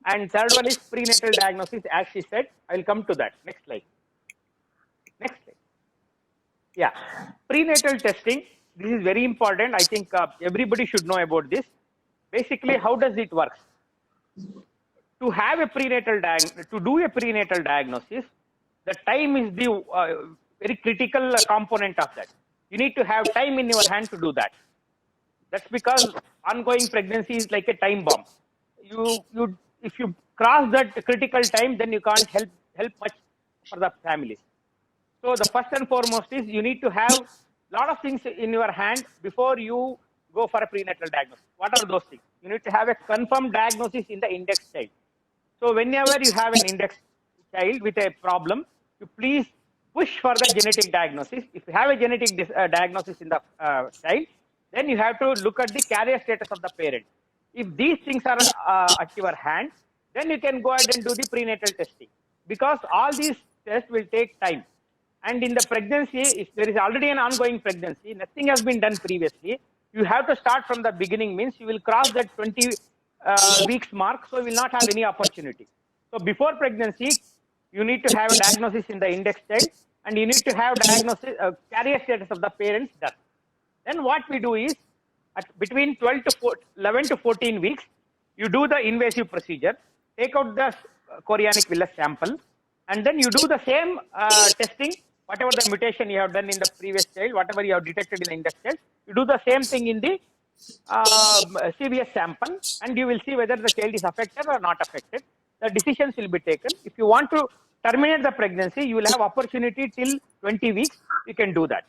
And third one is prenatal diagnosis, as she said. I will come to that. Next slide. Next slide. Yeah. Prenatal testing. This is very important. I think everybody should know about this. Basically, how does it work? To have a prenatal to do a prenatal diagnosis, the time is the very critical component of that. You need to have time in your hand to do that. That's because ongoing pregnancy is like a time bomb. If you cross that critical time, then you can't help much for the families. So the first and foremost is you need to have a lot of things in your hand before you go for a prenatal diagnosis. What are those things? You need to have a confirmed diagnosis in the index child. So whenever you have an index child with a problem, you please push for the genetic diagnosis. If you have a genetic diagnosis in the child, then you have to look at the carrier status of the parent. If these things are at your hand, then you can go ahead and do the prenatal testing, because all these tests will take time. And in the pregnancy, if there is already an ongoing pregnancy, nothing has been done previously, you have to start from the beginning, means you will cross that 20 weeks mark, so you will not have any opportunity. So before pregnancy, you need to have a diagnosis in the index child, and you need to have diagnosis, carrier status of the parents done. Then what we do is, between 11 to 14 weeks, you do the invasive procedure, take out the chorionic villus sample, and then you do the same testing, whatever the mutation you have done in the previous child, whatever you have detected in the index child, you do the same thing in the CVS sample, and you will see whether the child is affected or not affected. The decisions will be taken. If you want to terminate the pregnancy, you will have opportunity till 20 weeks, you can do that.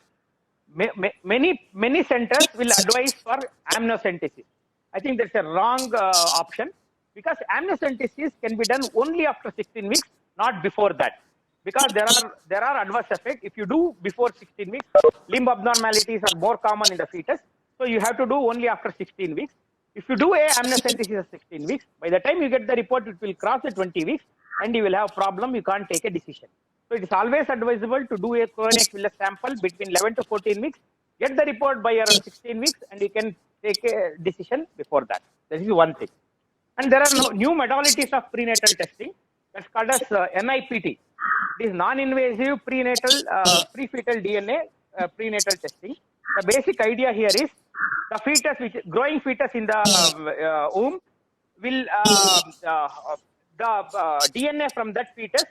Many centers will advise for amniocentesis. I think that's a wrong option, because amniocentesis can be done only after 16 weeks, not before that. Because there are adverse effects. If you do before 16 weeks, limb abnormalities are more common in the fetus. So you have to do only after 16 weeks. If you do a amniocentesis of 16 weeks, by the time you get the report, it will cross the 20 weeks, and you will have a problem. You can't take a decision. So it is always advisable to do a chorionic villus sample between 11 to 14 weeks, get the report by around 16 weeks, and you can take a decision before that. That is one thing. And there are new modalities of prenatal testing that's called as NIPT. It is non-invasive prenatal prefetal DNA prenatal testing. The basic idea here is the fetus, growing fetus in the womb, will the DNA from that fetus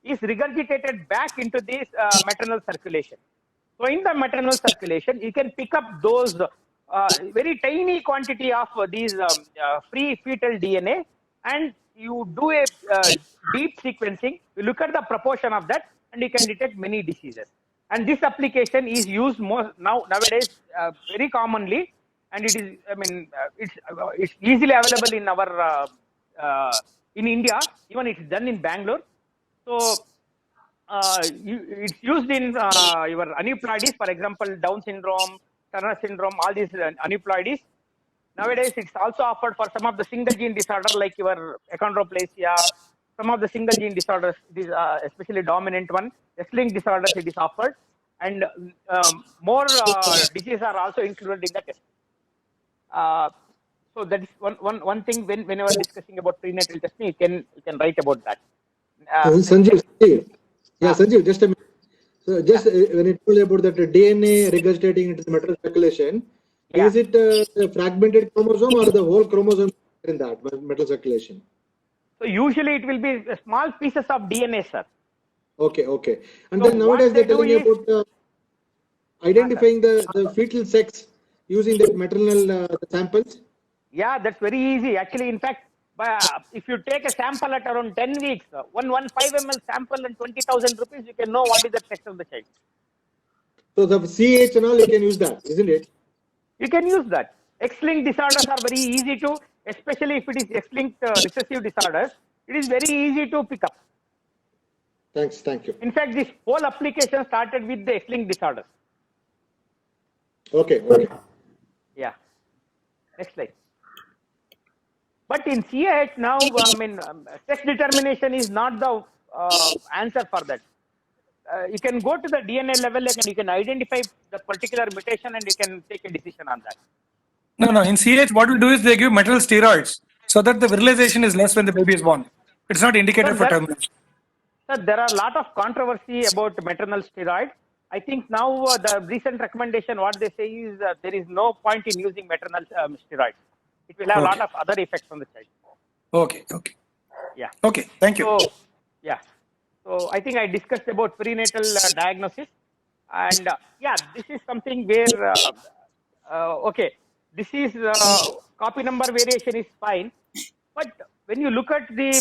is regurgitated back into this maternal circulation. So in the maternal circulation, you can pick up those very tiny quantity of these free fetal DNA, and you do a deep sequencing. You look at the proportion of that, and you can detect many diseases. And this application is used nowadays very commonly, and it is, it's easily available in our in India. Even it's done in Bangalore. So it's used in your aneuploidies, for example, Down syndrome, Turner syndrome, all these aneuploidies. Nowadays, it's also offered for some of the single gene disorders like your achondroplasia, some of the single gene disorders, especially dominant one, X-linked disorders, it is offered. and more diseases are also included in the test. So that is one thing whenever discussing about prenatal testing, you can write about that. Sanjeev, yeah, Ah. Sanjeev, just a minute. So just when you told about that DNA regurgitating into the maternal circulation, Yeah. is it a fragmented chromosome or the whole chromosome in that maternal circulation? So usually it will be small pieces of DNA, sir. Okay, okay. And So then what nowadays they they're do telling is, about identifying the fetal sex using that maternal samples. yeah, that's very easy. Actually, in fact, if you take a sample at around 10 weeks, 115 ml sample and 20,000 rupees, you can know what is the sex of the child. So the CH and all, you can use that, isn't it? You can use that. X-linked disorders are very easy to, especially if it is X-linked recessive disorders, it is very easy to pick up. Thanks, thank you. In fact, this whole application started with the X-linked disorders. Okay, okay. Yeah. Next slide. But in CH now, I mean, sex determination is not the answer for that. You can go to the DNA level and you can identify the particular mutation and you can take a decision on that. No. In CH, what we do is they give maternal steroids so that the virilization is less when the baby is born. It's not indicated Sir, for termination. Sir, there are a lot of controversy about maternal steroid. I think now the recent recommendation, what they say is there is no point in using maternal steroids. It will have a lot Okay. of other effects on the child. Okay. Yeah. Okay. Thank you. So, yeah. So I think I discussed about prenatal diagnosis, and yeah, this is something where okay, this is copy number variation is fine, but when you look at the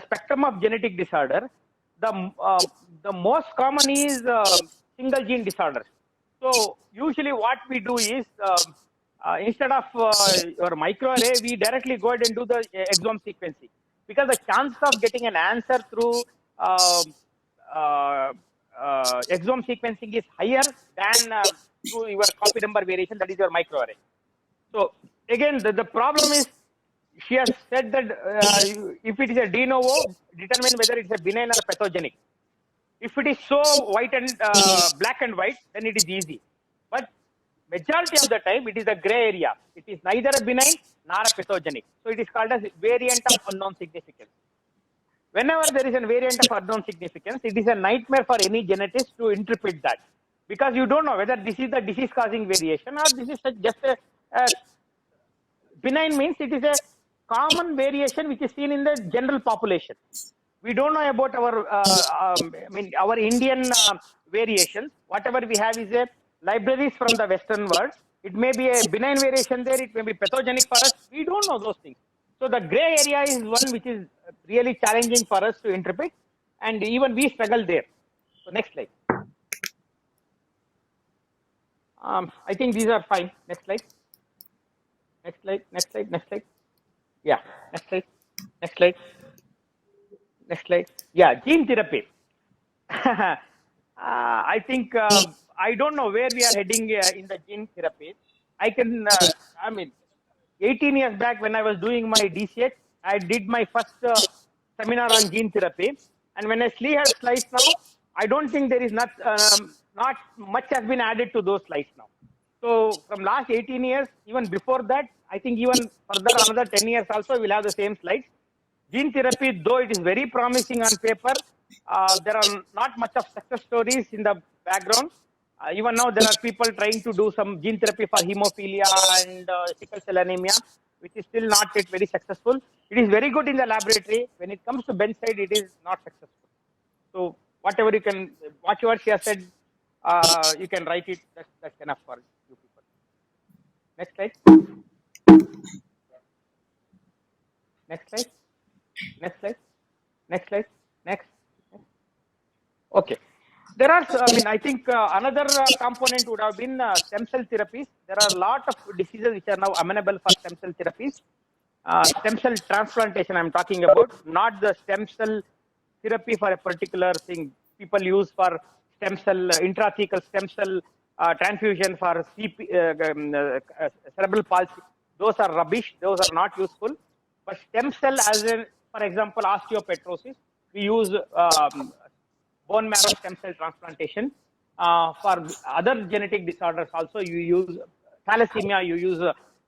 spectrum of genetic disorder, the most common is single gene disorders. So usually what we do is instead of your microarray, we directly go ahead and do the exome sequencing, because the chance of getting an answer through exome sequencing is higher than through your copy number variation, that is your microarray. So again, the problem is she has said that if it is a de novo, determine whether it's a benign or pathogenic. If it is so white and black and white, then it is easy. But majority of the time, it is a gray area. It is neither a benign nor a pathogenic. So it is called as variant of unknown significance. Whenever there is a variant of unknown significance, it is a nightmare for any genetist to interpret that, because you don't know whether this is the disease-causing variation or this is just a benign. Means it is a common variation which is seen in the general population. We don't know about our, our Indian variations. Whatever we have is a libraries from the Western world. It may be a benign variation there. It may be pathogenic for us. We don't know those things. So the gray area is one which is really challenging for us to interpret, and even we struggle there. So next slide. I think these are fine. Next slide. Next slide. Next slide. Next slide. Yeah. Next slide. Next slide. Next slide. Yeah, gene therapy. I think I don't know where we are heading in the gene therapy. I can, 18 years back when I was doing my DCH, I did my first seminar on gene therapy. And when I see her slides now, I don't think there is not much has been added to those slides now. So from last 18 years, even before that, I think even further another 10 years also, we'll have the same slides. Gene therapy, though it is very promising on paper, there are not much of success stories in the background. Even now, there are people trying to do some gene therapy for hemophilia and sickle cell anemia, which is still not yet very successful. It is very good in the laboratory. When it comes to bedside, it is not successful. So whatever you can, whatever she has said, you can write it. That's enough for you people. Next slide. Next slide. Next slide. Next slide. Next. Okay. There are, I think another component would have been stem cell therapies. There are a lot of diseases which are now amenable for stem cell therapies. Stem cell transplantation I'm talking about, not the stem cell therapy for a particular thing. People use for stem cell, intrathecal stem cell transfusion for cerebral palsy. Those are rubbish. Those are not useful. But stem cell, as in, for example, osteopetrosis, we use bone marrow stem cell transplantation. For other genetic disorders also, you use thalassemia, you use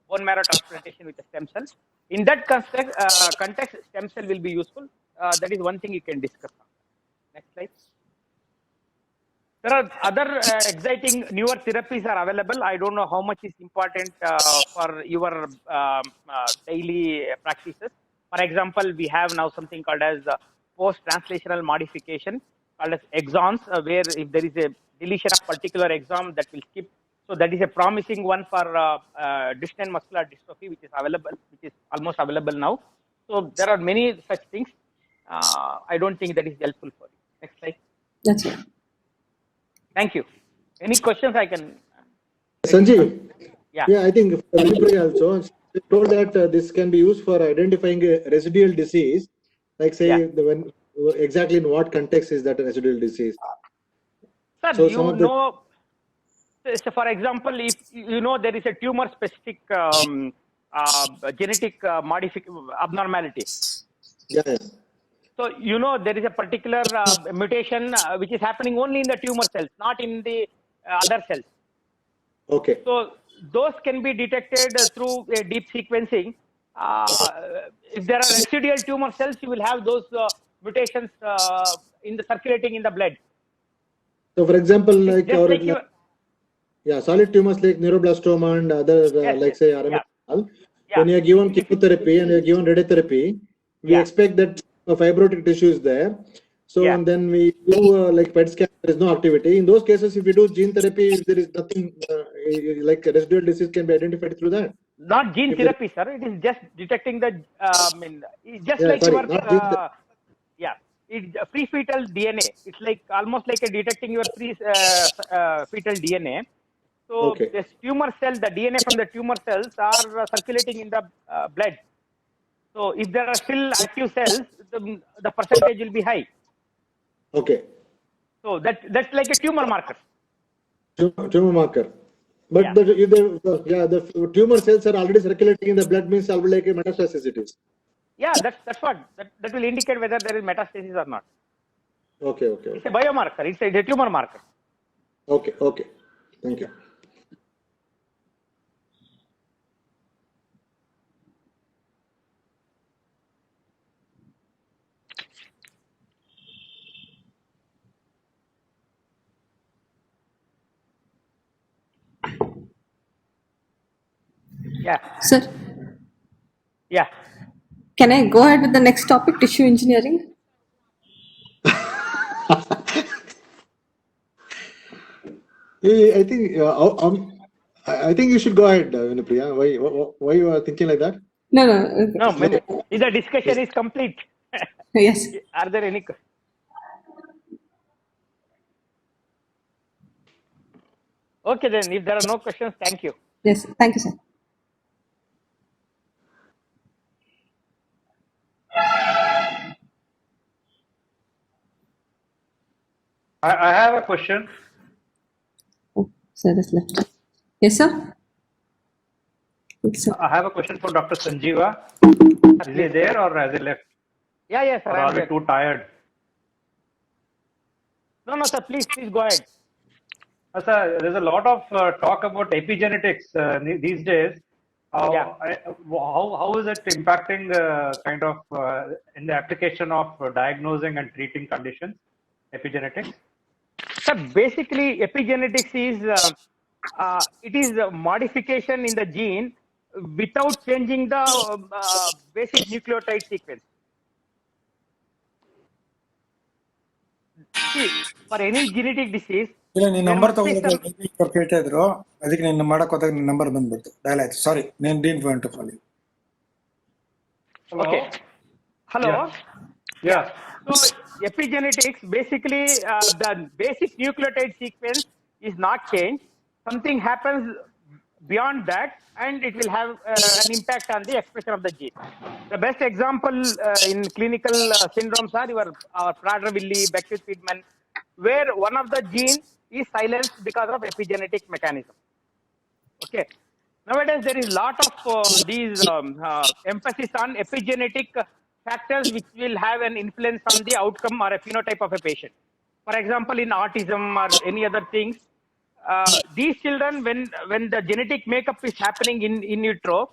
bone marrow transplantation with a stem cell. In that context, stem cell will be useful. That is one thing you can discuss on. Next slide. There are other exciting newer therapies are available. I don't know how much is important for your daily practices. For example, we have now something called as post-translational modification, called as exons, where if there is a deletion of particular exon, that will skip. So that is a promising one for Duchenne muscular dystrophy, which is available, which is almost available now. So there are many such things. I don't think that is helpful for you. Next slide. That's it. Thank you. Any questions I can? Sanjeev. Yeah. Yeah, I think for Manipuri also, they told that this can be used for identifying a residual disease, like say Yeah. when exactly in what context is that residual disease. Sir, So you some of the- know, so for example, if you know there is a tumor specific genetic abnormality. Yeah, yeah. So you know there is a particular mutation which is happening only in the tumor cells, not in the other cells. Okay. So those can be detected through a deep sequencing. If there are residual tumor cells, you will have those mutations in the circulating in the blood. So for example, It's like just our like you. yeah, solid tumors like neuroblastoma and other Yes, like yes, say yeah. RMS, Yeah. when you are given chemotherapy and you are given radiotherapy, we Yeah. expect that a fibrotic tissue is there. So Yeah. and then we do like PET scan, there is no activity. In those cases, if we do gene therapy, there is nothing like residual disease can be identified through that. Not gene If there- therapy, sir. It is just detecting the. It's just Yeah, like sorry, your. not gene therapy. Yeah, it's pre-fetal DNA. It's like almost like a detecting your pre-fetal DNA. So Okay. this tumor cell, the DNA from the tumor cells are circulating in the blood. So if there are still active cells, the percentage will be high. Okay. So that's like a tumor marker. Tumor marker. But Yeah. if the tumor cells are already circulating in the blood means like a metastasis it is. Yeah, that's what that will indicate whether there is metastasis or not. Okay, okay, It's a biomarker. It's a tumor marker. okay, okay. Thank you. Yeah, Sir, yeah. can I go ahead with the next topic, tissue engineering? I think I think you should go ahead, Vinapriya. Why you are thinking like that? No, no. No, if the discussion is complete, Yes. are there any? Okay, then if there are no questions, thank you. Yes. Thank you, sir. I have a question. Oh, sir is left. Yes, sir. Yes, sir. I have a question for Dr. Sanjeeva. Is he there or has he left? Yeah, yes, sir. Or I'm are we there. too tired? No, sir. Please go ahead. Sir, there's a lot of talk about epigenetics these days. Yeah. How is it impacting kind of in the application of diagnosing and treating conditions, epigenetics? So basically, epigenetics is it is a modification in the gene without changing the basic nucleotide sequence. See, for any genetic disease, ಇಲ್ಲ ನಿನ್ನ there number must be some. ತಗೊಳ್ಳೋಕೆ ಕೇಳ್ತಾ ಇದ್ರು ಅದಕ್ಕೆ ನಿನ್ನ ಮಾಡಕ್ ಹೋದಾಗ ನಿನ್ನ ನಂಬರ್ ಬಂದ್ಬಿಡ್ತು ಡಯಲ್ ಆಯ್ತು ಸಾರಿ నేను didn't want to call you. Hello? Okay. Hello. Yeah. So epigenetics basically the basic nucleotide sequence is not changed. Something happens beyond that, and it will have an impact on the expression of the gene. The best example in clinical syndromes are our Prader-Willi, Beckwith-Friedman, where one of the gene is silenced because of epigenetic mechanism. Okay. Nowadays, there is a lot of these emphasis on epigenetic factors which will have an influence on the outcome or a phenotype of a patient. for example, in autism or any other things, these children, when the genetic makeup is happening in utero,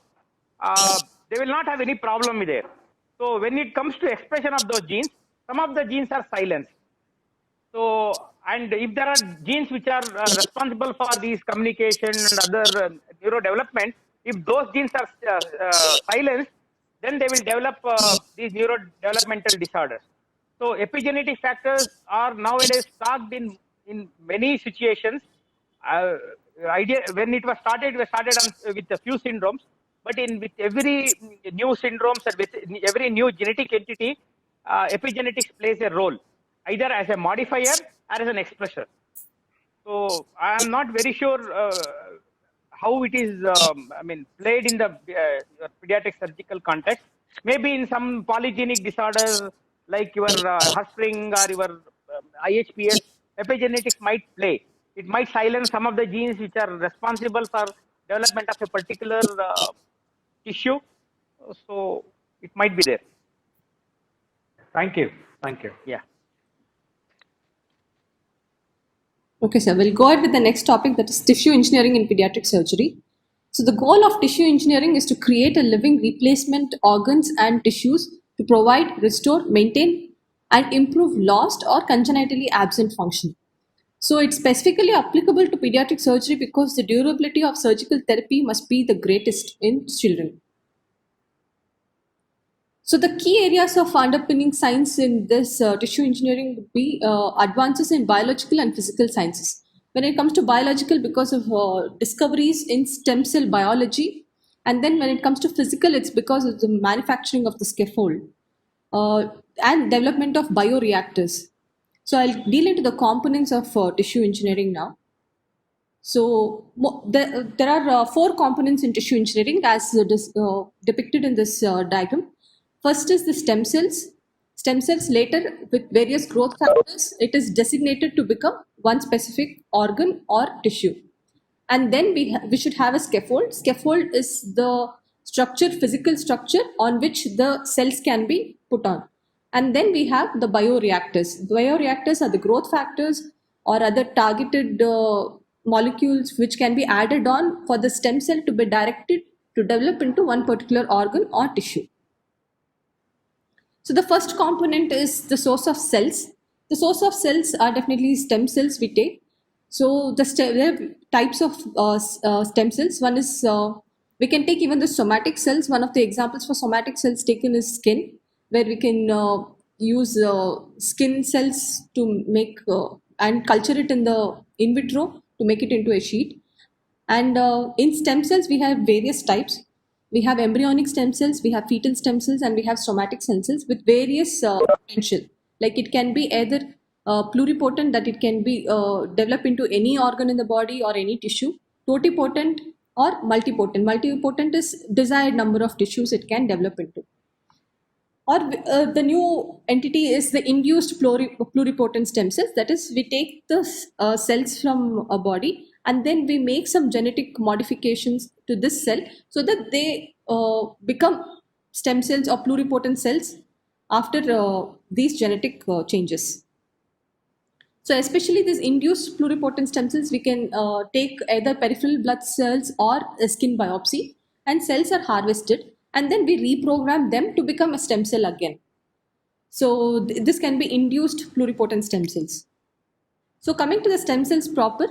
they will not have any problem there. So when it comes to expression of those genes, some of the genes are silenced. So, and if there are genes which are responsible for these communication and other neurodevelopment, if those genes are silenced, then they will develop these neurodevelopmental disorders. So, epigenetic factors are nowadays talked in many situations. When it was started with a few syndromes, but with every new syndromes and with every new genetic entity, epigenetics plays a role, either as a modifier or as an expressor. So I am not very sure how it is, played in the pediatric surgical context. Maybe in some polygenic disorders like your Hirschsprung or your IHPS, epigenetics might play. It might silence some of the genes which are responsible for development of a particular tissue. So it might be there. Thank you. Thank you. Yeah. Okay, sir. We'll go ahead with the next topic, that is tissue engineering in pediatric surgery. So the goal of tissue engineering is to create a living replacement organs and tissues to provide, restore, maintain, and improve lost or congenitally absent function. So it's specifically applicable to pediatric surgery because the durability of surgical therapy must be the greatest in children. So the key areas of underpinning science in this tissue engineering would be advances in biological and physical sciences. When it comes to biological, because of discoveries in stem cell biology, and then when it comes to physical, it's because of the manufacturing of the scaffold and development of bioreactors. So I'll deal into the components of tissue engineering now. So there are 4 components in tissue engineering as depicted in this diagram. First is the stem cells. Stem cells later with various growth factors, it is designated to become one specific organ or tissue. And then we should have a scaffold. Scaffold is the structure, physical structure on which the cells can be put on. And then we have the bioreactors. Bioreactors are the growth factors or other targeted molecules which can be added on for the stem cell to be directed to develop into one particular organ or tissue. So the first component is the source of cells. The source of cells are definitely stem cells we take. So there are types of stem cells. One is, we can take even the somatic cells. One of the examples for somatic cells taken is skin, where we can use skin cells to make and culture it in vitro to make it into a sheet. And in stem cells, we have various types. We have embryonic stem cells, we have fetal stem cells, and we have somatic stem cells with various potential. Like it can be either pluripotent, that it can be developed into any organ in the body or any tissue, totipotent or multipotent. Multipotent is desired number of tissues it can develop into. Or the new entity is the induced pluripotent stem cells. That is, we take the cells from a body and then we make some genetic modifications to this cell so that they become stem cells or pluripotent cells after these genetic changes. So especially these induced pluripotent stem cells, we can take either peripheral blood cells or a skin biopsy, and cells are harvested and then we reprogram them to become a stem cell again. So this can be induced pluripotent stem cells. So coming to the stem cells proper,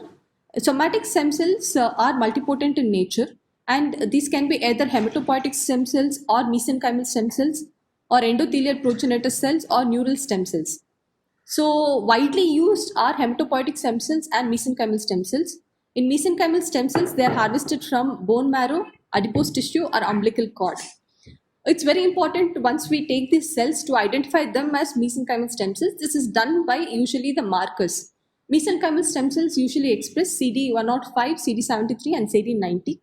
somatic stem cells are multipotent in nature, and these can be either hematopoietic stem cells or mesenchymal stem cells or endothelial progenitor cells or neural stem cells. So widely used are hematopoietic stem cells and mesenchymal stem cells. In mesenchymal stem cells, they are harvested from bone marrow, adipose tissue or umbilical cord. It's very important once we take these cells to identify them as mesenchymal stem cells. This is done by usually the markers. Mesenchymal stem cells usually express CD105, CD73 and CD90.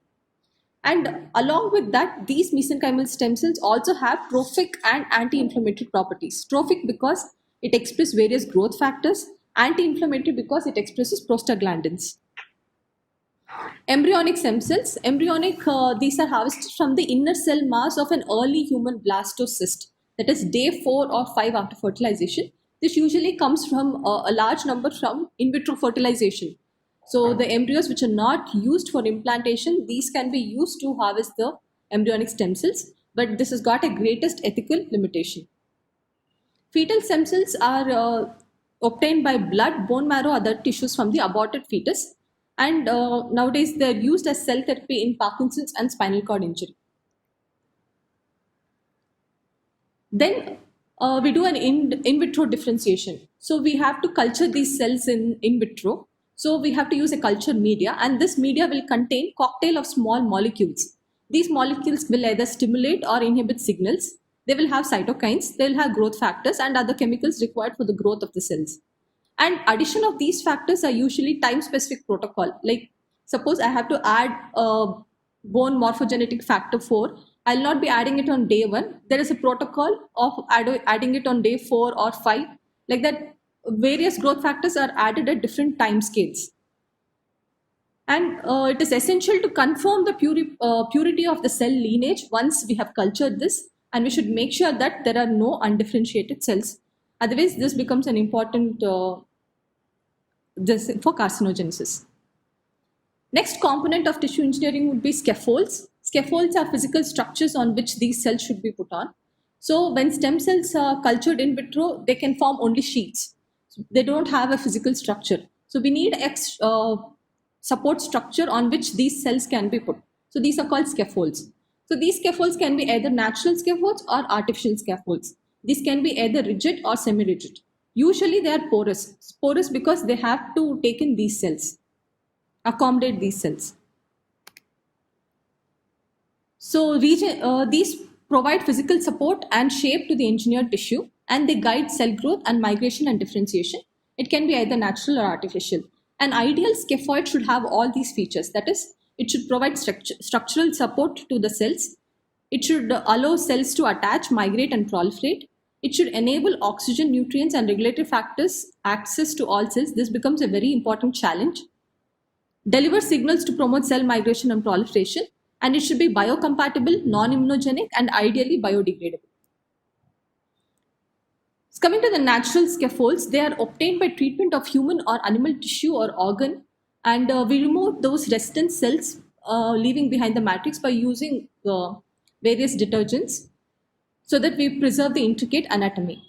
And along with that, these mesenchymal stem cells also have trophic and anti-inflammatory properties. Trophic because it expresses various growth factors, anti-inflammatory because it expresses prostaglandins. Embryonic stem cells. These are harvested from the inner cell mass of an early human blastocyst. That is day 4 or 5 after fertilization. This usually comes from a large number from in vitro fertilization. So the embryos which are not used for implantation, these can be used to harvest the embryonic stem cells, but this has got a greatest ethical limitation. Fetal stem cells are obtained by blood, bone marrow, other tissues from the aborted fetus, and nowadays they're used as cell therapy in Parkinson's and spinal cord injury. Then we do an in vitro differentiation. So we have to culture these cells in vitro. So we have to use a culture media, and this media will contain cocktail of small molecules. These molecules will either stimulate or inhibit signals. They will have cytokines, they will have growth factors and other chemicals required for the growth of the cells. And addition of these factors are usually time-specific protocol. Like suppose I have to add bone morphogenetic factor 4. I'll not be adding it on day 1. There is a protocol of adding it on day 4 or 5. Like that, various growth factors are added at different time scales. And it is essential to confirm the purity of the cell lineage once we have cultured this, and we should make sure that there are no undifferentiated cells. Otherwise, this becomes an important this for carcinogenesis. Next component of tissue engineering would be scaffolds. Scaffolds are physical structures on which these cells should be put on. So when stem cells are cultured in vitro, they can form only sheets. They don't have a physical structure. So we need support structure on which these cells can be put. So these are called scaffolds. So these scaffolds can be either natural scaffolds or artificial scaffolds. These can be either rigid or semi-rigid. Usually they are porous. Porous because they have to take in these cells, accommodate these cells. So these provide physical support and shape to the engineered tissue, and they guide cell growth and migration and differentiation. It can be either natural or artificial. An ideal scaphoid should have all these features. That is, it should provide structural support to the cells. It should allow cells to attach, migrate, and proliferate. It should enable oxygen, nutrients, and regulatory factors access to all cells. This becomes a very important challenge. Deliver signals to promote cell migration and proliferation. And it should be biocompatible, non-immunogenic, and ideally biodegradable. Coming to the natural scaffolds, they are obtained by treatment of human or animal tissue or organ, and we remove those resident cells leaving behind the matrix by using various detergents so that we preserve the intricate anatomy.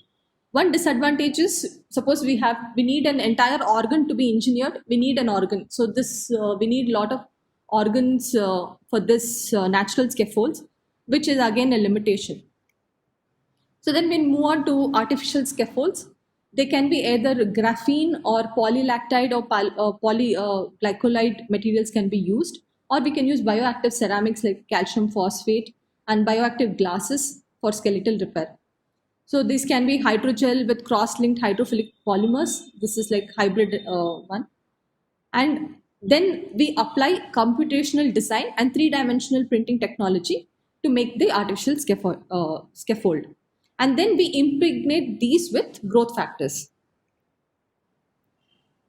One disadvantage is, suppose we need an entire organ to be engineered, we need an organ. So this we need a lot of organs for this natural scaffolds, which is again a limitation. So then we move on to artificial scaffolds. They can be either graphene or polylactide or polyglycolide materials can be used, or we can use bioactive ceramics like calcium phosphate and bioactive glasses for skeletal repair. So these can be hydrogel with cross-linked hydrophilic polymers. This is like hybrid one. And then we apply computational design and three-dimensional printing technology to make the artificial scaffold. And then we impregnate these with growth factors.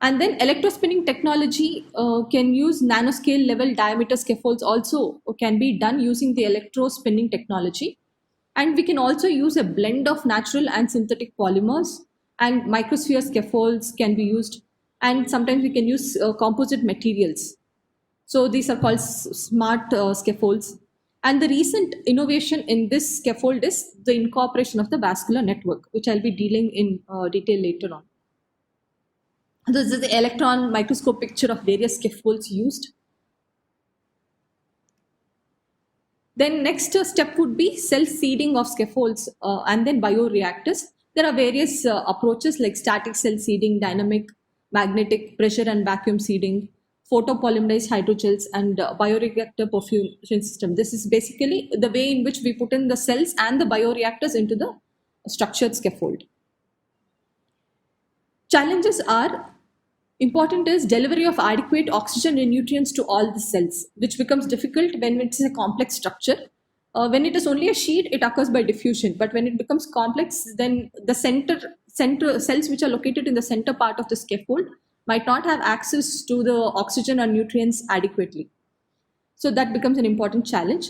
And then electrospinning technology can use nanoscale level diameter scaffolds also can be done using the electrospinning technology. And we can also use a blend of natural and synthetic polymers, and microsphere scaffolds can be used. And sometimes we can use composite materials. So these are called smart scaffolds. And the recent innovation in this scaffold is the incorporation of the vascular network, which I'll be dealing in detail later on. This is the electron microscope picture of various scaffolds used. Then next step would be cell seeding of scaffolds and then bioreactors. There are various approaches like static cell seeding, dynamic, magnetic, pressure and vacuum seeding, photopolymerized hydrogels, and bioreactor perfusion system. This is basically the way in which we put in the cells and the bioreactors into the structured scaffold. Challenges are important is delivery of adequate oxygen and nutrients to all the cells, which becomes difficult when it is a complex structure. When it is only a sheet, it occurs by diffusion, but when it becomes complex, then the center cells which are located in the center part of the scaffold might not have access to the oxygen or nutrients adequately. So that becomes an important challenge.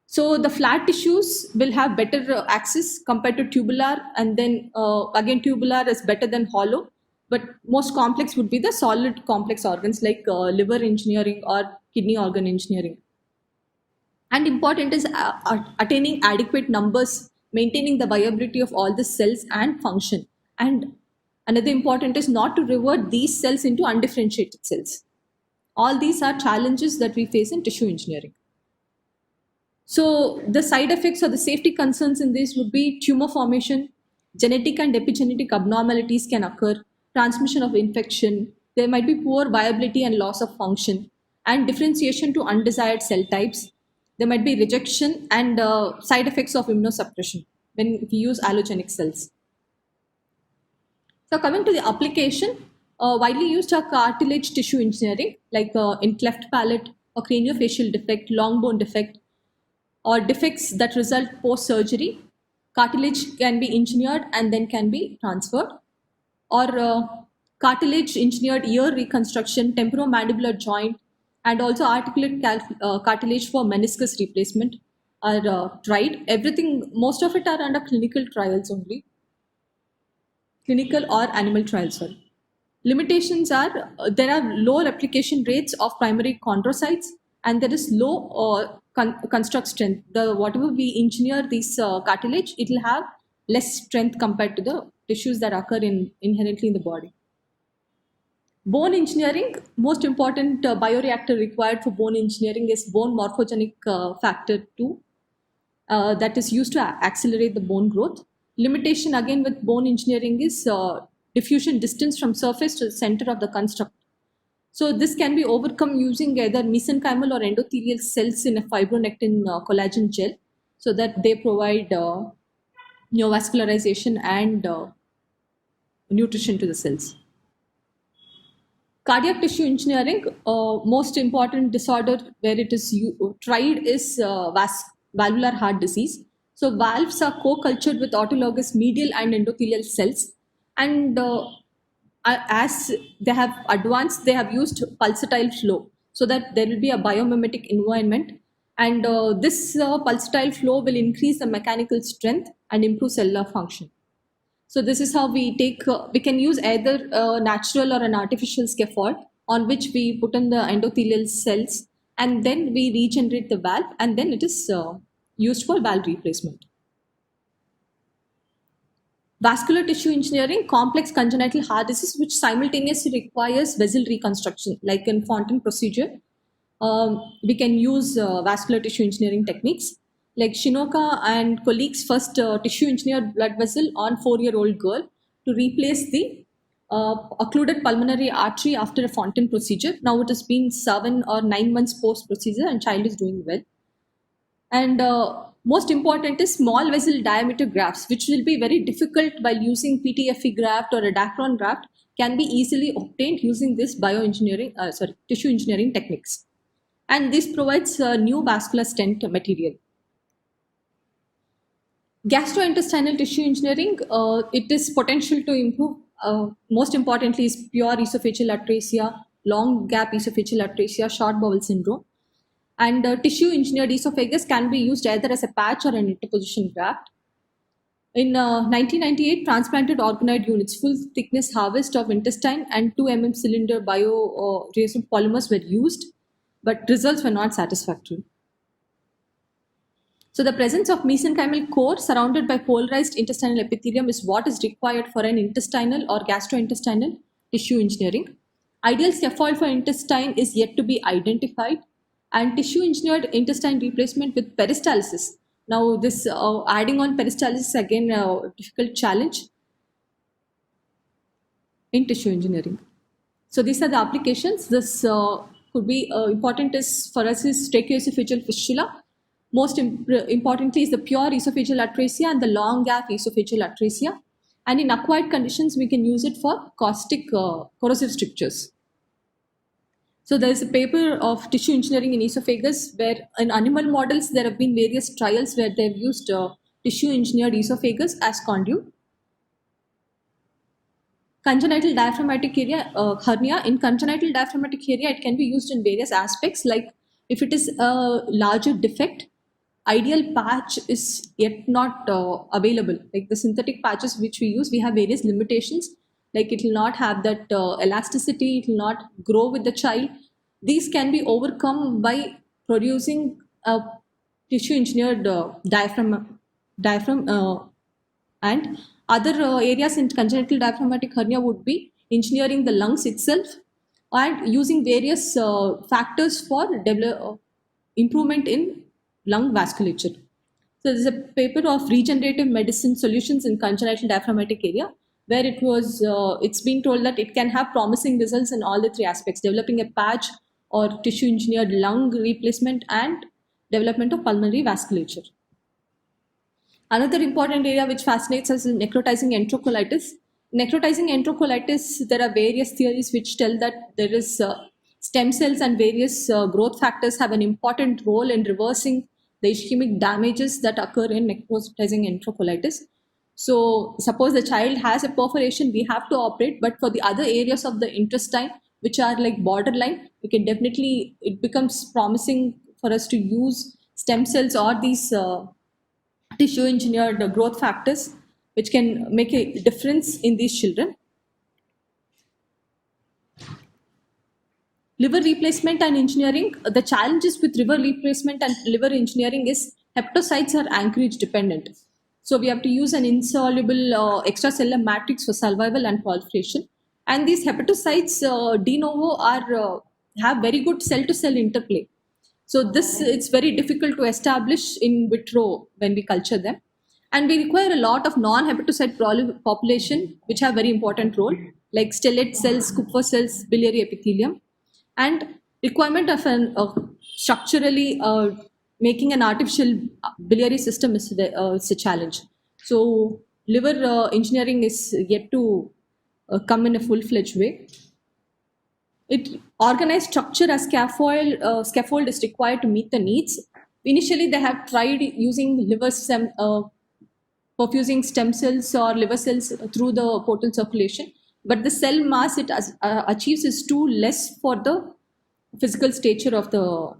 So the flat tissues will have better access compared to tubular, and then again tubular is better than hollow. But most complex would be the solid complex organs like liver engineering or kidney organ engineering. And important is attaining adequate numbers, maintaining the viability of all the cells and function. And another important is not to revert these cells into undifferentiated cells. All these are challenges that we face in tissue engineering. So the side effects or the safety concerns in this would be tumor formation, genetic and epigenetic abnormalities can occur, transmission of infection, there might be poor viability and loss of function, and differentiation to undesired cell types. There might be rejection and side effects of immunosuppression when we use allogenic cells. So coming to the application, widely used are cartilage tissue engineering, like in cleft palate or craniofacial defect, long bone defect, or defects that result post-surgery. Cartilage can be engineered and then can be transferred. Or cartilage engineered ear reconstruction, temporomandibular joint, and also articulate cartilage for meniscus replacement are tried. Everything, most of it are under clinical trials only. Clinical or animal trials, sorry. Limitations are there are low replication rates of primary chondrocytes, and there is low construct strength. Whatever we engineer this cartilage, it will have less strength compared to the tissues that occur inherently in the body. Bone engineering, most important bioreactor required for bone engineering is bone morphogenic factor 2 that is used to accelerate the bone growth. Limitation again with bone engineering is diffusion distance from surface to the center of the construct. So this can be overcome using either mesenchymal or endothelial cells in a fibronectin collagen gel, so that they provide neovascularization and nutrition to the cells. Cardiac tissue engineering, most important disorder where it is tried is valvular heart disease. So valves are co-cultured with autologous medial and endothelial cells, and as they have advanced, they have used pulsatile flow so that there will be a biomimetic environment, and this pulsatile flow will increase the mechanical strength and improve cellular function. So this is how we take, we can use either a natural or an artificial scaffold on which we put in the endothelial cells, and then we regenerate the valve, and then it is used for valve replacement. Vascular tissue engineering, complex congenital heart disease which simultaneously requires vessel reconstruction, like in Fontan procedure. We can use vascular tissue engineering techniques. Like Shinoka and colleagues first tissue engineered blood vessel on 4-year-old girl to replace the occluded pulmonary artery after a Fontan procedure. Now it has been 7 or 9 months post procedure and child is doing well. And most important is small vessel diameter grafts, which will be very difficult while using PTFE graft or a Dacron graft, can be easily obtained using this tissue engineering techniques. And this provides new vascular stent material. Gastrointestinal tissue engineering, it is potential to improve. Most importantly is pure esophageal atresia, long gap esophageal atresia, short bowel syndrome. And tissue engineered esophagus can be used either as a patch or an interposition graft. In 1998, transplanted organoid units, full thickness harvest of intestine and 2 mm cylinder bioreactive polymers were used, but results were not satisfactory. So the presence of mesenchymal core surrounded by polarized intestinal epithelium is what is required for an intestinal or gastrointestinal tissue engineering. Ideal scaffold for intestine is yet to be identified, and tissue engineered intestine replacement with peristalsis. Now this adding on peristalsis is again a difficult challenge in tissue engineering. So these are the applications. This could be important is for us is tracheoesophageal fistula. Most importantly is the pure esophageal atresia and the long gap esophageal atresia. And in acquired conditions, we can use it for caustic corrosive strictures. So there is a paper of tissue engineering in esophagus where in animal models, there have been various trials where they've used tissue engineered esophagus as conduit. Congenital diaphragmatic area, hernia. In congenital diaphragmatic area, it can be used in various aspects, like if it is a larger defect, ideal patch is yet not available. Like the synthetic patches which we use, we have various limitations. Like it will not have that elasticity, it will not grow with the child. These can be overcome by producing a tissue engineered diaphragm and other areas in congenital diaphragmatic hernia would be engineering the lungs itself and using various factors for improvement in lung vasculature. So there's a paper of regenerative medicine solutions in congenital diaphragmatic area where it's been told that it can have promising results in all the three aspects: developing a patch or tissue engineered lung replacement and development of pulmonary vasculature. Another important area which fascinates us is necrotizing enterocolitis. Necrotizing enterocolitis, there are various theories which tell that there is stem cells and various growth factors have an important role in reversing the ischemic damages that occur in necrotizing enterocolitis. So suppose the child has a perforation, we have to operate, but for the other areas of the intestine, which are like borderline, we can definitely, it becomes promising for us to use stem cells or these tissue engineered growth factors, which can make a difference in these children. Liver replacement and engineering. The challenges with liver replacement and liver engineering is hepatocytes are anchorage dependent. So we have to use an insoluble extracellular matrix for survival and proliferation. And these hepatocytes de novo have very good cell-to-cell interplay. So it's very difficult to establish in vitro when we culture them. And we require a lot of non-hepatocyte population, which have very important role, like stellate cells, Kupffer cells, biliary epithelium. And requirement of structurally making an artificial biliary system is a challenge. So liver engineering is yet to come in a full-fledged way. Organized structure as scaffold is required to meet the needs. Initially, they have tried using perfusing stem cells or liver cells through the portal circulation, but the cell mass it achieves is too less for the physical stature of the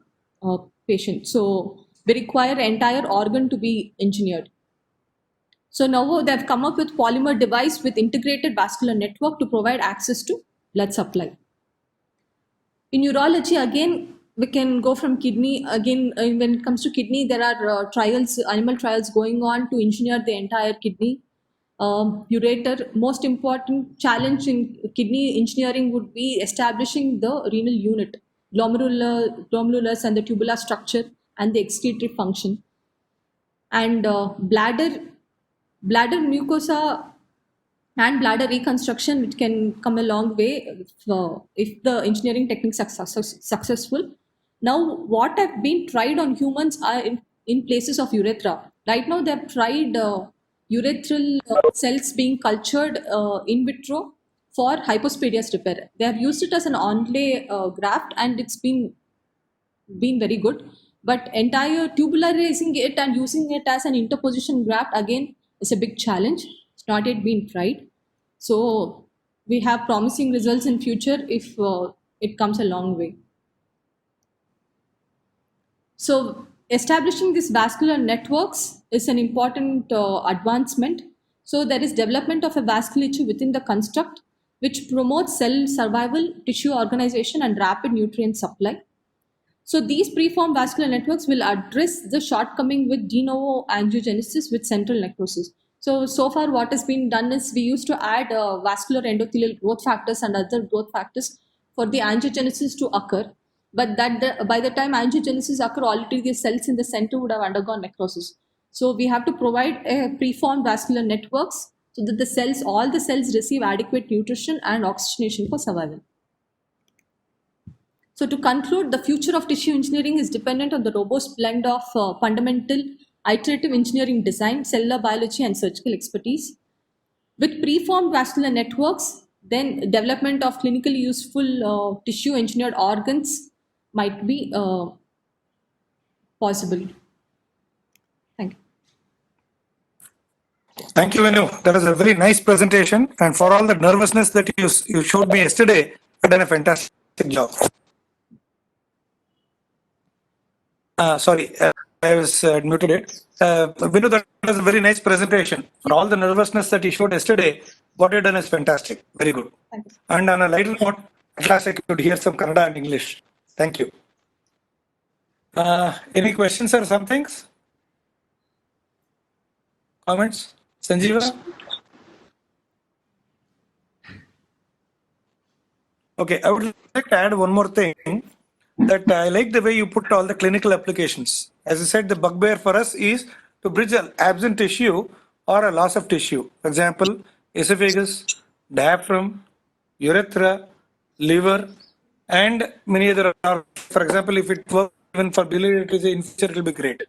patient. So we require entire organ to be engineered. So now they have come up with polymer device with integrated vascular network to provide access to blood supply. In urology, again, we can go from kidney. Again, when it comes to kidney, there are animal trials going on to engineer the entire kidney. Ureter, most important challenge in kidney engineering would be establishing the renal unit, glomerulus and the tubular structure and the excretory function. And bladder mucosa and bladder reconstruction, which can come a long way if the engineering techniques are successful. Now, what have been tried on humans are in places of urethra. Right now, they have tried urethral cells being cultured in vitro for hypospadias repair. They have used it as an onlay graft and it's been very good. But entire tubularizing it and using it as an interposition graft again is a big challenge. It's not yet been tried. So we have promising results in future if it comes a long way. So establishing these vascular networks is an important advancement. So there is development of a vasculature within the construct which promotes cell survival, tissue organization and rapid nutrient supply. So these preformed vascular networks will address the shortcoming with de novo angiogenesis with central necrosis. So far what has been done is we used to add vascular endothelial growth factors and other growth factors for the angiogenesis to occur. But by the time angiogenesis occur, already the cells in the center would have undergone necrosis. So we have to provide a preformed vascular networks so that all the cells receive adequate nutrition and oxygenation for survival. So to conclude, the future of tissue engineering is dependent on the robust blend of fundamental iterative engineering design, cellular biology and surgical expertise. With preformed vascular networks, then development of clinically useful tissue engineered organs might be possible. Thank you. Thank you, Venu. That was a very nice presentation. And for all the nervousness that you showed me yesterday, you've done a fantastic job. Sorry. I was muted it. Vinu, that was a very nice presentation. For all the nervousness that you showed yesterday, what you done is fantastic. Very good. Thank you. And on a lighter note, at last I could hear some Kannada and English. Thank you. Any questions or some things? Comments? Sanjeeva? Okay, I would like to add one more thing, that I like the way you put all the clinical applications. As I said, the bugbear for us is to bridge an absent tissue or a loss of tissue. For example, esophagus, diaphragm, urethra, liver, and many other. For example, if it works even for biliary atresia in future, it will be great.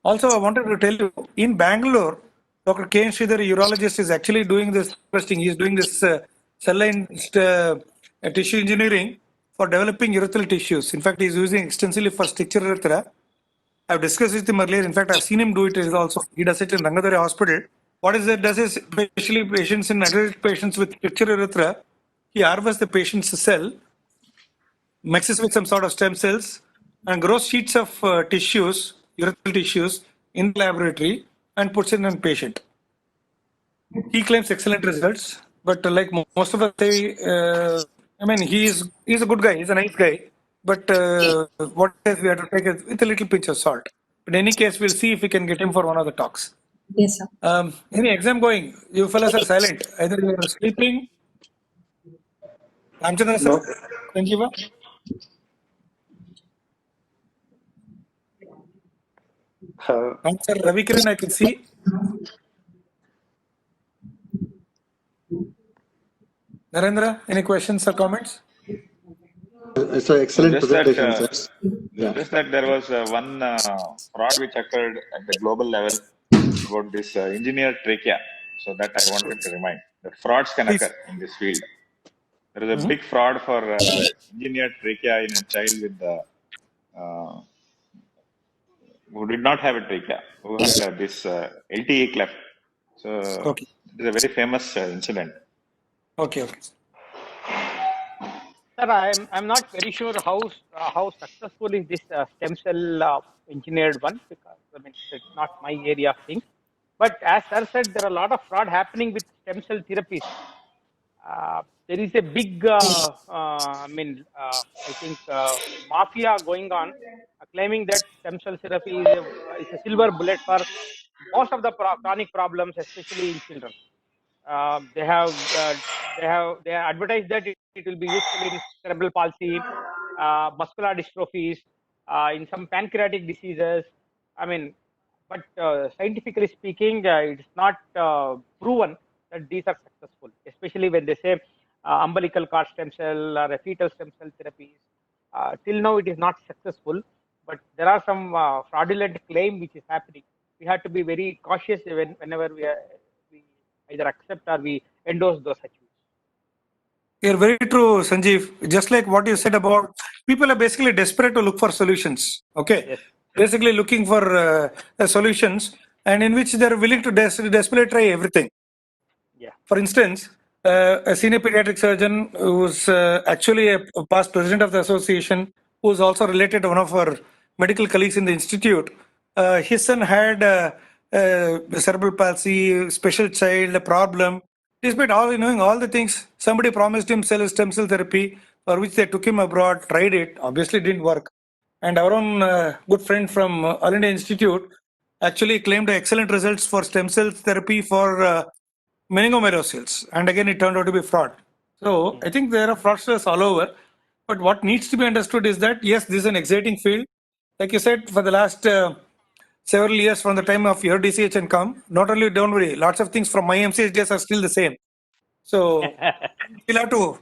Also, I wanted to tell you, in Bangalore, Dr. K. N. Sridhar, a urologist, is actually doing this testing. He is doing this cell line tissue engineering for developing urethral tissues. In fact, he is using extensively for stricture urethra. I've discussed with him earlier. In fact, I've seen him do it also. He does it in Rangadhari Hospital. What is it does is, especially patients in adult patients with stricture urethra, he harvests the patient's cell, mixes with some sort of stem cells, and grows sheets of tissues, urethral tissues, in the laboratory and puts it in a patient. He claims excellent results, but like most of us say, I mean, he's a good guy, he's a nice guy, but what we have to take it with a little pinch of salt. But in any case, we'll see if we can get him for one of the talks. Yes, sir. Any exam going? You fellas are silent. Either you are sleeping. Ramchandra sir, Sanjeeva? Sir, Ravi Kiran, I can see. Narendra, any questions or comments? It's an excellent Just that, presentation, sir. Yeah. Just that there was one fraud which occurred at the global level about this engineered trachea. So that I wanted to remind that frauds can Please. occur in this field. There is a big fraud for engineered trachea in a child with who did not have a trachea, who had this LTE cleft. So Okay. it is a very famous incident. Okay. Sir, I'm not very sure how successful is this stem cell engineered one, because I mean it's not my area of things. But as sir said, there are a lot of fraud happening with stem cell therapies. There is a big, I think, mafia going on, claiming that stem cell therapy is a silver bullet for most of the chronic problems, especially in children. They have advertised that it will be useful in cerebral palsy, muscular dystrophies, in some pancreatic diseases. I mean, but scientifically speaking, it's not proven that these are successful, especially when they say umbilical cord stem cell or a fetal stem cell therapies. Till now, it is not successful, but there are some fraudulent claim which is happening. We have to be very cautious whenever we either accept or we endorse those attributes. You're very true, Sanjeev. Just like what you said about people are basically desperate to look for solutions. Okay. Yes. Basically looking for solutions, and in which they're willing to desperately try everything. Yeah. For instance, a senior pediatric surgeon who's actually a past president of the association, who's also related to one of our medical colleagues in the institute. His son had cerebral palsy, special child, a problem. Despite all knowing all the things, somebody promised him stem cell therapy, for which they took him abroad, tried it, obviously didn't work. And our own good friend from All India Institute actually claimed excellent results for stem cell therapy for meningomyelocele, and again it turned out to be fraud. So I think there are fraudsters all over, but what needs to be understood is that yes, this is an exciting field. Like you said, for the last several years from the time of your DCH and come, not only don't worry, lots of things from my MCH days are still the same. So we'll have to,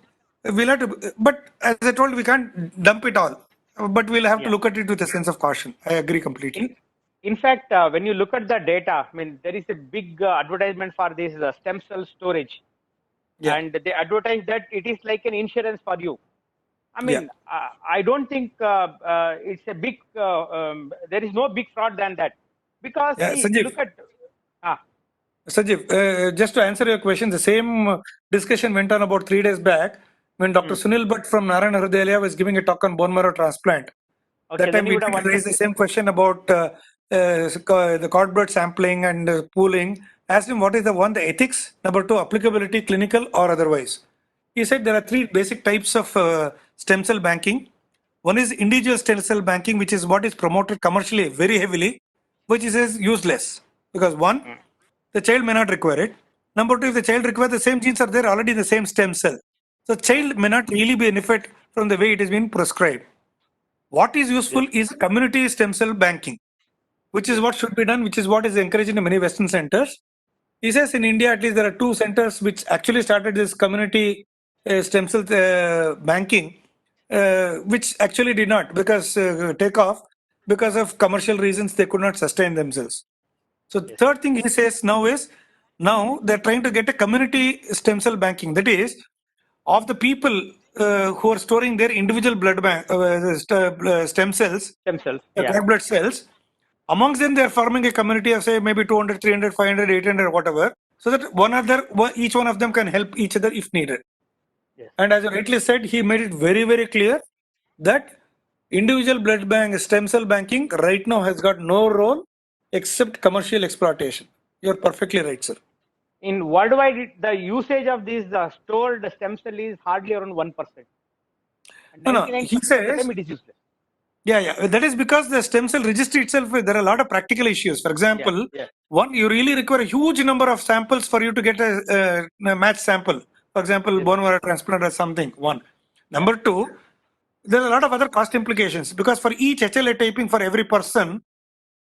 but as I told, we can't dump it all, but we'll have to look at it with a sense of caution. I agree completely. In fact, when you look at the data, I mean, there is a big advertisement for this stem cell storage. Yeah. And they advertise that it is like an insurance for you. I mean, I don't think it's a big, there is no big fraud than that. Because see, Sanjeev. look at, Sanjeev, just to answer your question, the same discussion went on about 3 days back when Dr. Sunil Bhatt from Narayana Hrudayalaya was giving a talk on bone marrow transplant. Okay, That then time you we would have did raise the understood. same question about the cord blood sampling and pooling. Asked him what is the ethics, number two, applicability, clinical or otherwise. He said there are three basic types of stem cell banking. One is individual stem cell banking, which is what is promoted commercially very heavily, which is useless because one, the child may not require it. Number two, if the child requires, the same genes are there already in the same stem cell. So child may not really benefit from the way it is being prescribed. What is useful is community stem cell banking, which is what should be done, which is what is encouraged in many Western centers. He says in India, at least there are two centers which actually started this community stem cell banking, which actually did not because take off because of commercial reasons they could not sustain themselves. So third thing he says now is now they're trying to get a community stem cell banking. That is, of the people who are storing their individual blood bank stem cells, Stem cells. the Yeah. red blood cells, amongst them they are forming a community of say maybe 200, 300, 500, 800, whatever, so that each one of them can help each other if needed. Yes. And as you rightly said, he made it very, very clear that individual blood bank stem cell banking right now has got no role except commercial exploitation. You're perfectly right, sir. In worldwide, the usage of these stored stem cell is hardly around 1%. And No, 99% he of the says, time it is useless. yeah. That is because the stem cell registry itself, there are a lot of practical issues. For example, Yeah. one, you really require a huge number of samples for you to get a match sample. For example, bone marrow transplant or something. One. Number two, there are a lot of other cost implications because for each HLA typing for every person,